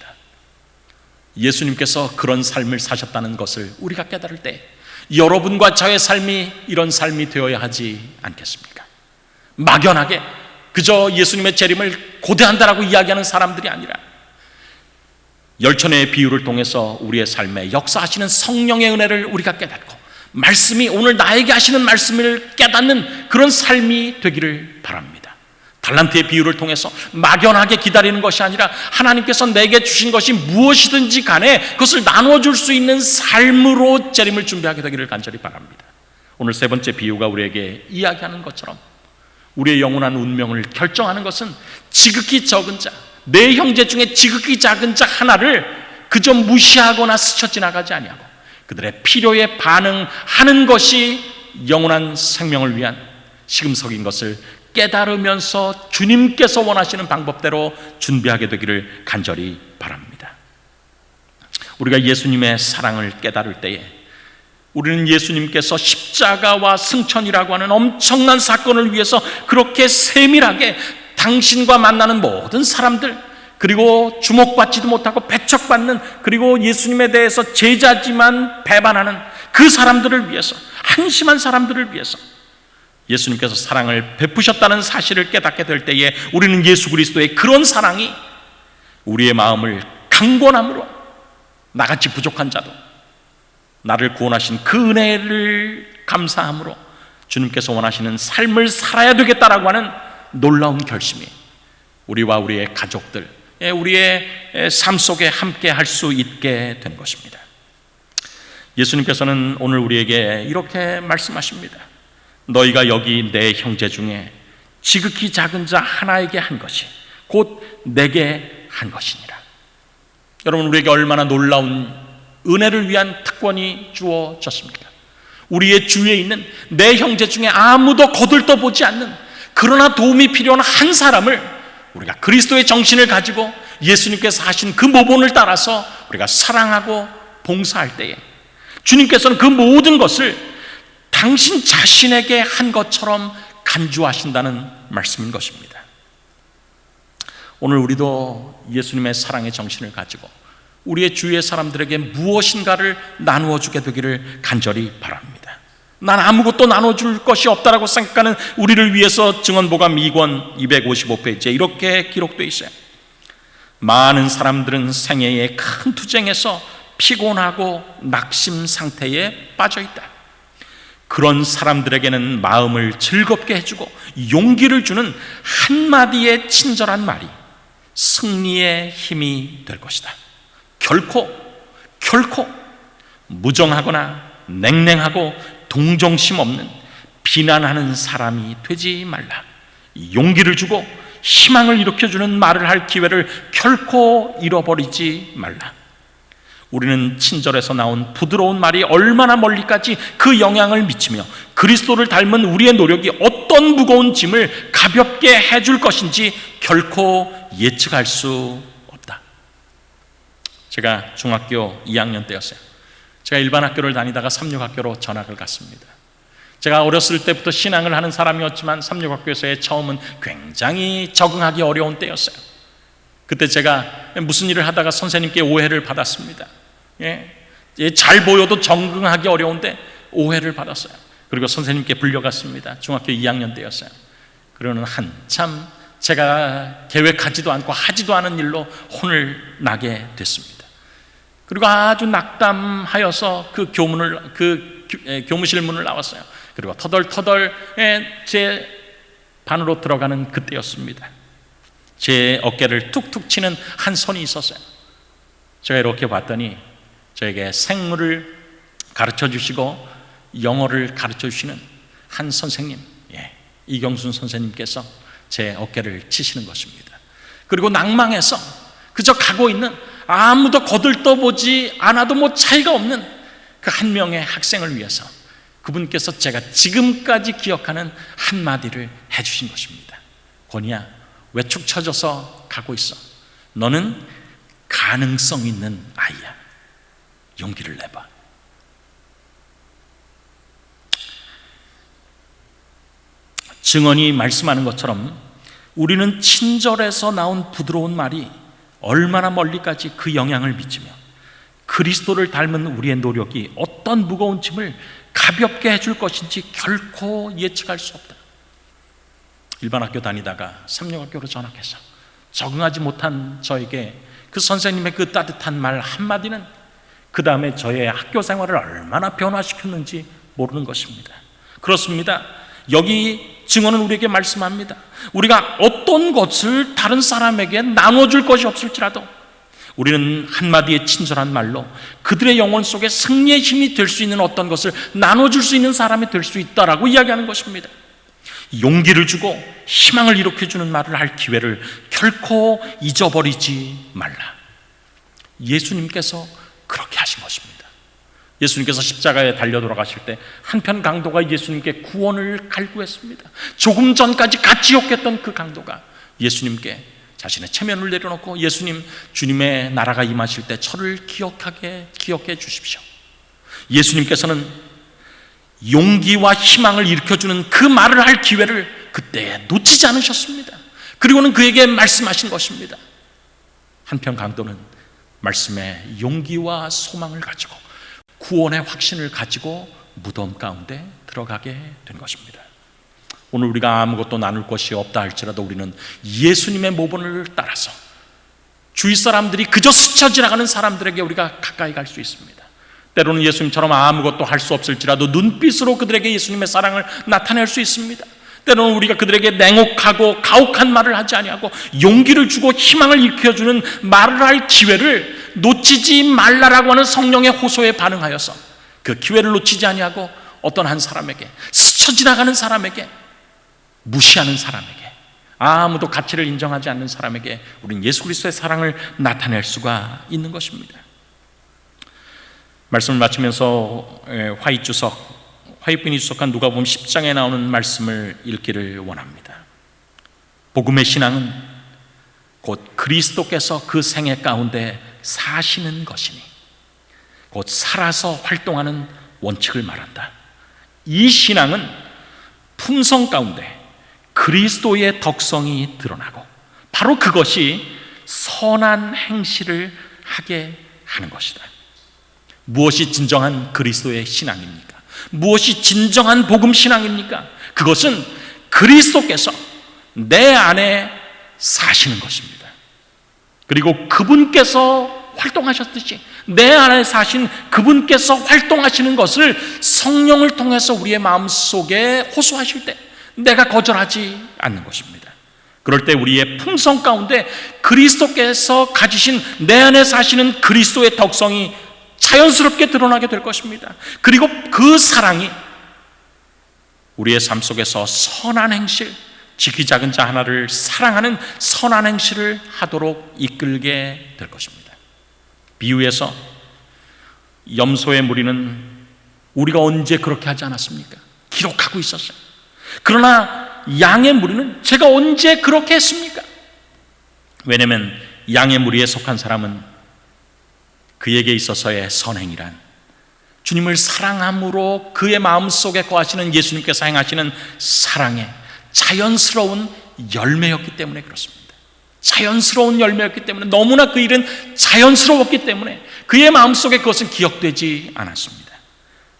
예수님께서 그런 삶을 사셨다는 것을 우리가 깨달을 때 여러분과 저의 삶이 이런 삶이 되어야 하지 않겠습니까? 막연하게 그저 예수님의 재림을 고대한다라고 이야기하는 사람들이 아니라 열천의 비유를 통해서 우리의 삶에 역사하시는 성령의 은혜를 우리가 깨닫고 말씀이 오늘 나에게 하시는 말씀을 깨닫는 그런 삶이 되기를 바랍니다. 달란트의 비유를 통해서 막연하게 기다리는 것이 아니라 하나님께서 내게 주신 것이 무엇이든지 간에 그것을 나눠줄 수 있는 삶으로 재림을 준비하게 되기를 간절히 바랍니다. 오늘 세 번째 비유가 우리에게 이야기하는 것처럼 우리의 영원한 운명을 결정하는 것은 지극히 적은 자, 내 형제 중에 지극히 작은 자 하나를 그저 무시하거나 스쳐 지나가지 아니하고 그들의 필요에 반응하는 것이 영원한 생명을 위한 시금석인 것을 깨달으면서 주님께서 원하시는 방법대로 준비하게 되기를 간절히 바랍니다. 우리가 예수님의 사랑을 깨달을 때에 우리는 예수님께서 십자가와 승천이라고 하는 엄청난 사건을 위해서 그렇게 세밀하게 당신과 만나는 모든 사람들, 그리고 주목받지도 못하고 배척받는, 그리고 예수님에 대해서 제자지만 배반하는 그 사람들을 위해서, 한심한 사람들을 위해서 예수님께서 사랑을 베푸셨다는 사실을 깨닫게 될 때에 우리는 예수 그리스도의 그런 사랑이 우리의 마음을 강권함으로 나같이 부족한 자도 나를 구원하신 그 은혜를 감사함으로 주님께서 원하시는 삶을 살아야 되겠다라고 하는 놀라운 결심이 우리와 우리의 가족들, 우리의 삶 속에 함께 할 수 있게 된 것입니다. 예수님께서는 오늘 우리에게 이렇게 말씀하십니다. 너희가 여기 내 형제 중에 지극히 작은 자 하나에게 한 것이 곧 내게 한 것이니라. 여러분, 우리에게 얼마나 놀라운 은혜를 위한 특권이 주어졌습니까? 우리의 주위에 있는 내 형제 중에 아무도 거들떠보지 않는, 그러나 도움이 필요한 한 사람을 우리가 그리스도의 정신을 가지고 예수님께서 하신 그 모본을 따라서 우리가 사랑하고 봉사할 때에 주님께서는 그 모든 것을 당신 자신에게 한 것처럼 간주하신다는 말씀인 것입니다. 오늘 우리도 예수님의 사랑의 정신을 가지고 우리의 주위의 사람들에게 무엇인가를 나누어 주게 되기를 간절히 바랍니다. 난 아무것도 나눠줄 것이 없다라고 생각하는 우리를 위해서 증언보감 2권 255페이지에 이렇게 기록되어 있어요. 많은 사람들은 생애의 큰 투쟁에서 피곤하고 낙심 상태에 빠져 있다. 그런 사람들에게는 마음을 즐겁게 해주고 용기를 주는 한마디의 친절한 말이 승리의 힘이 될 것이다. 결코 무정하거나 냉랭하고 동정심 없는 비난하는 사람이 되지 말라. 용기를 주고 희망을 일으켜주는 말을 할 기회를 결코 잃어버리지 말라. 우리는 친절에서 나온 부드러운 말이 얼마나 멀리까지 그 영향을 미치며 그리스도를 닮은 우리의 노력이 어떤 무거운 짐을 가볍게 해줄 것인지 결코 예측할 수 없다. 제가 중학교 2학년 때였어요. 제가 일반 학교를 다니다가 삼육학교로 전학을 갔습니다. 제가 어렸을 때부터 신앙을 하는 사람이었지만 삼육학교에서의 처음은 굉장히 적응하기 어려운 때였어요. 그때 제가 무슨 일을 하다가 선생님께 오해를 받았습니다. 잘 보여도 적응하기 어려운데 오해를 받았어요. 그리고 선생님께 불려갔습니다. 중학교 2학년 때였어요. 그러는 한참 제가 계획하지도 않고 하지도 않은 일로 혼을 나게 됐습니다. 그리고 아주 낙담하여서 그 교무실 문을 나왔어요. 그리고 터덜터덜 제 반으로 들어가는 그때였습니다. 제 어깨를 툭툭 치는 한 손이 있었어요. 제가 이렇게 봤더니 저에게 생물을 가르쳐 주시고 영어를 가르쳐 주시는 한 선생님, 이경순 선생님께서 제 어깨를 치시는 것입니다. 그리고 낭망해서 그저 가고 있는, 아무도 거들떠보지 않아도 뭐 차이가 없는 그 한 명의 학생을 위해서 그분께서 제가 지금까지 기억하는 한마디를 해주신 것입니다. 권희야, 왜 축 처져서 가고 있어? 너는 가능성 있는 아이야. 용기를 내봐. 증언이 말씀하는 것처럼 우리는 친절에서 나온 부드러운 말이 얼마나 멀리까지 그 영향을 미치며 그리스도를 닮은 우리의 노력이 어떤 무거운 짐을 가볍게 해줄 것인지 결코 예측할 수 없다. 일반 학교 다니다가 삼육학교로 전학해서 적응하지 못한 저에게 그 선생님의 그 따뜻한 말 한마디는 그 다음에 저의 학교 생활을 얼마나 변화시켰는지 모르는 것입니다. 그렇습니다. 여기 증언은 우리에게 말씀합니다. 우리가 어떤 것을 다른 사람에게 나눠줄 것이 없을지라도 우리는 한마디의 친절한 말로 그들의 영혼 속에 승리의 힘이 될 수 있는 어떤 것을 나눠줄 수 있는 사람이 될 수 있다라고 이야기하는 것입니다. 용기를 주고 희망을 일으켜주는 말을 할 기회를 결코 잊어버리지 말라. 예수님께서 그렇게 하신 것입니다. 예수님께서 십자가에 달려 돌아가실 때 한편 강도가 예수님께 구원을 갈구했습니다. 조금 전까지 같이 욕했던 그 강도가 예수님께 자신의 체면을 내려놓고 예수님, 주님의 나라가 임하실 때 저를 기억해 주십시오. 예수님께서는 용기와 희망을 일으켜주는 그 말을 할 기회를 그때 놓치지 않으셨습니다. 그리고는 그에게 말씀하신 것입니다. 한편 강도는 말씀에 용기와 소망을 가지고 구원의 확신을 가지고 무덤 가운데 들어가게 된 것입니다. 오늘 우리가 아무것도 나눌 것이 없다 할지라도 우리는 예수님의 모본을 따라서 주위 사람들이 그저 스쳐 지나가는 사람들에게 우리가 가까이 갈 수 있습니다. 때로는 예수님처럼 아무것도 할 수 없을지라도 눈빛으로 그들에게 예수님의 사랑을 나타낼 수 있습니다. 때로는 우리가 그들에게 냉혹하고 가혹한 말을 하지 아니하고 용기를 주고 희망을 일으켜주는 말을 할 기회를 놓치지 말라라고 하는 성령의 호소에 반응하여서 그 기회를 놓치지 아니하고 어떤 한 사람에게, 스쳐 지나가는 사람에게, 무시하는 사람에게, 아무도 가치를 인정하지 않는 사람에게 우리는 예수 그리스도의 사랑을 나타낼 수가 있는 것입니다. 말씀을 마치면서 화이트빈이 주석한 누가복음 10장에 나오는 말씀을 읽기를 원합니다. 복음의 신앙은 곧 그리스도께서 그 생애 가운데 사시는 것이니 곧 살아서 활동하는 원칙을 말한다. 이 신앙은 품성 가운데 그리스도의 덕성이 드러나고 바로 그것이 선한 행실을 하게 하는 것이다. 무엇이 진정한 그리스도의 신앙입니까? 무엇이 진정한 복음 신앙입니까? 그것은 그리스도께서 내 안에 사시는 것입니다. 그리고 그분께서 활동하셨듯이 내 안에 사신 그분께서 활동하시는 것을 성령을 통해서 우리의 마음속에 호소하실 때 내가 거절하지 않는 것입니다. 그럴 때 우리의 품성 가운데 그리스도께서 가지신 내 안에 사시는 그리스도의 덕성이 자연스럽게 드러나게 될 것입니다. 그리고 그 사랑이 우리의 삶 속에서 선한 행실, 지키 작은 자 하나를 사랑하는 선한 행실을 하도록 이끌게 될 것입니다. 비유에서 염소의 무리는 우리가 언제 그렇게 하지 않았습니까? 기록하고 있었어요. 그러나 양의 무리는 제가 언제 그렇게 했습니까? 왜냐하면 양의 무리에 속한 사람은 그에게 있어서의 선행이란 주님을 사랑함으로 그의 마음속에 거하시는 예수님께서 행하시는 사랑의 자연스러운 열매였기 때문에 그렇습니다. 자연스러운 열매였기 때문에, 너무나 그 일은 자연스러웠기 때문에 그의 마음속에 그것은 기억되지 않았습니다.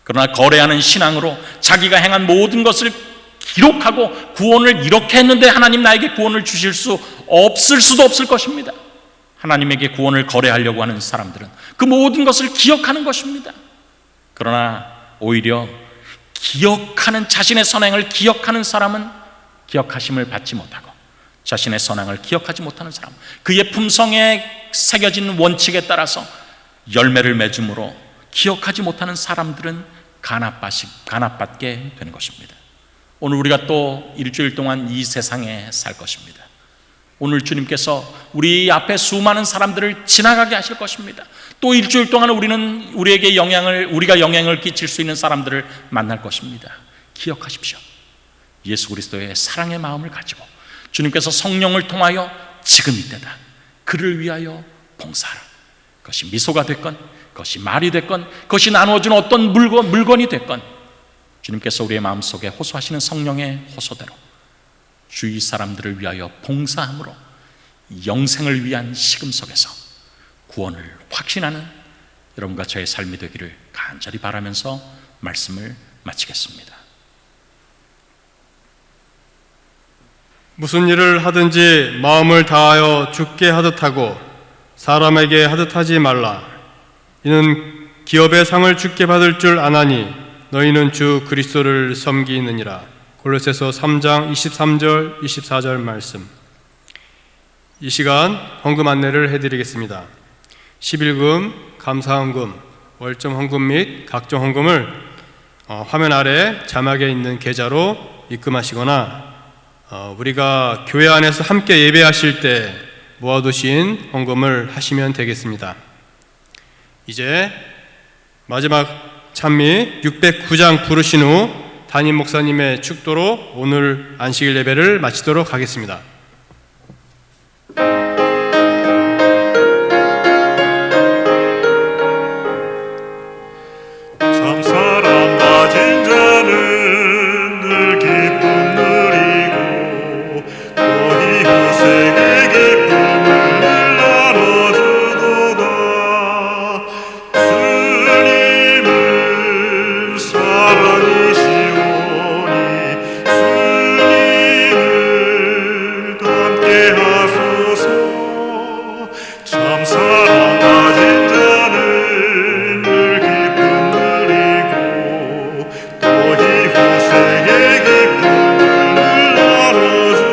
그러나 거래하는 신앙으로 자기가 행한 모든 것을 기록하고 구원을 이렇게 했는데 하나님 나에게 구원을 주실 수 없을 수도 없을 것입니다. 하나님에게 구원을 거래하려고 하는 사람들은 그 모든 것을 기억하는 것입니다. 그러나 오히려 기억하는, 자신의 선행을 기억하는 사람은 기억하심을 받지 못하고, 자신의 선행을 기억하지 못하는 사람, 그의 품성에 새겨진 원칙에 따라서 열매를 맺음으로 기억하지 못하는 사람들은 간압받게 되는 것입니다. 오늘 우리가 또 일주일 동안 이 세상에 살 것입니다. 오늘 주님께서 우리 앞에 수많은 사람들을 지나가게 하실 것입니다. 또 일주일 동안 우리는 우리가 영향을 끼칠 수 있는 사람들을 만날 것입니다. 기억하십시오. 예수 그리스도의 사랑의 마음을 가지고 주님께서 성령을 통하여 지금 이때다, 그를 위하여 봉사하라. 그것이 미소가 됐건, 그것이 말이 됐건, 그것이 나누어주는 어떤 물건이 됐건, 주님께서 우리의 마음속에 호소하시는 성령의 호소대로 주위 사람들을 위하여 봉사함으로 영생을 위한 시금 속에서 구원을 확신하는 여러분과 저의 삶이 되기를 간절히 바라면서 말씀을 마치겠습니다. 무슨 일을 하든지 마음을 다하여 주께 하듯 하고 사람에게 하듯 하지 말라. 이는 기업의 상을 주께 받을 줄 아나니 너희는 주 그리스도를 섬기느니라. 골로새서 3장 23절 24절 말씀. 이 시간 헌금 안내를 해드리겠습니다. 11금, 감사헌금, 월점 헌금 및 각종 헌금을 화면 아래 자막에 있는 계좌로 입금하시거나 우리가 교회 안에서 함께 예배하실 때 모아두신 헌금을 하시면 되겠습니다. 이제 마지막 찬미 609장 부르신 후 담임 목사님의 축도로 오늘 안식일 예배를 마치도록 하겠습니다. 참 사랑 가진 자는 늘 기쁨 누리고 또 이웃에게 기쁨을 나눠주도다. 주님은 사랑이시오니 주님을 함께 하소서. 참 사랑 가진 자는 늘 기쁨 누리고 또 이웃에게 기쁨을 나눠주도다.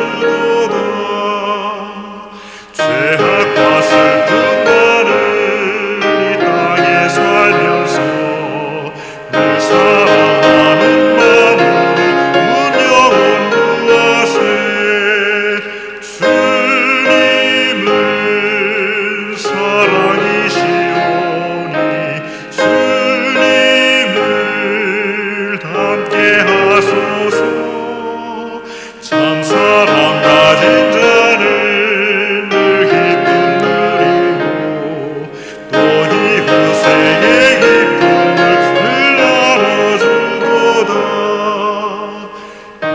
죄악과 슬픔 많은 이 땅에 살면서 늘 사랑하는 마음으로 운영을 구하세. 주님은 사랑이시오니 주님을 함께 하소서. 참 사랑 가진 자는 늘 기쁨 누리고 또 이웃에게 기쁨을 늘 나눠주도다.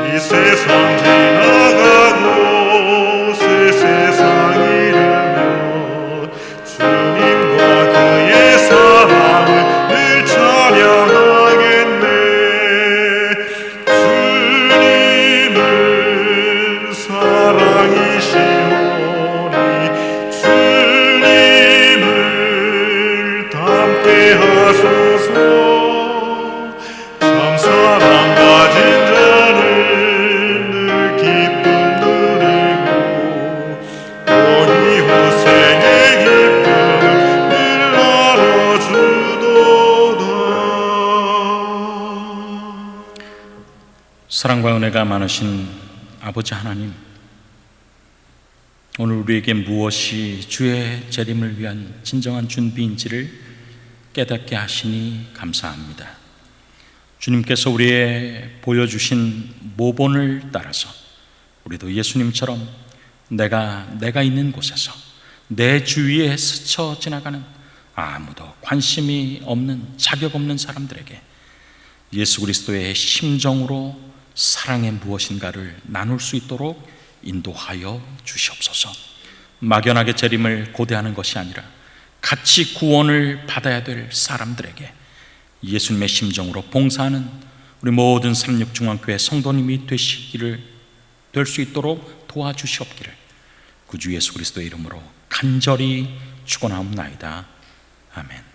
이 세상 지나가고 새 세상이 되면 주님과 그의 사랑을 늘 찬양하겠네. 주님은 사랑이시오니 주님을 함께 하소서. 참 사랑 가진 자는 늘 기쁨 누리고 또 이웃에게 기쁨을 늘 나눠주도다. 사랑과 은혜가 많으신 아버지 하나님, 오늘 우리에게 무엇이 주의 재림을 위한 진정한 준비인지를 깨닫게 하시니 감사합니다. 주님께서 우리의 보여주신 모본을 따라서 우리도 예수님처럼 내가 있는 곳에서 내 주위에 스쳐 지나가는 아무도 관심이 없는, 자격 없는 사람들에게 예수 그리스도의 심정으로 사랑이 무엇인가를 나눌 수 있도록 인도하여 주시옵소서. 막연하게 재림을 고대하는 것이 아니라 같이 구원을 받아야 될 사람들에게 예수님의 심정으로 봉사하는 우리 모든 삼육중앙교회 성도님이 될 수 있도록 도와주시옵기를 구주 예수 그리스도의 이름으로 간절히 축원하옵나이다. 아멘.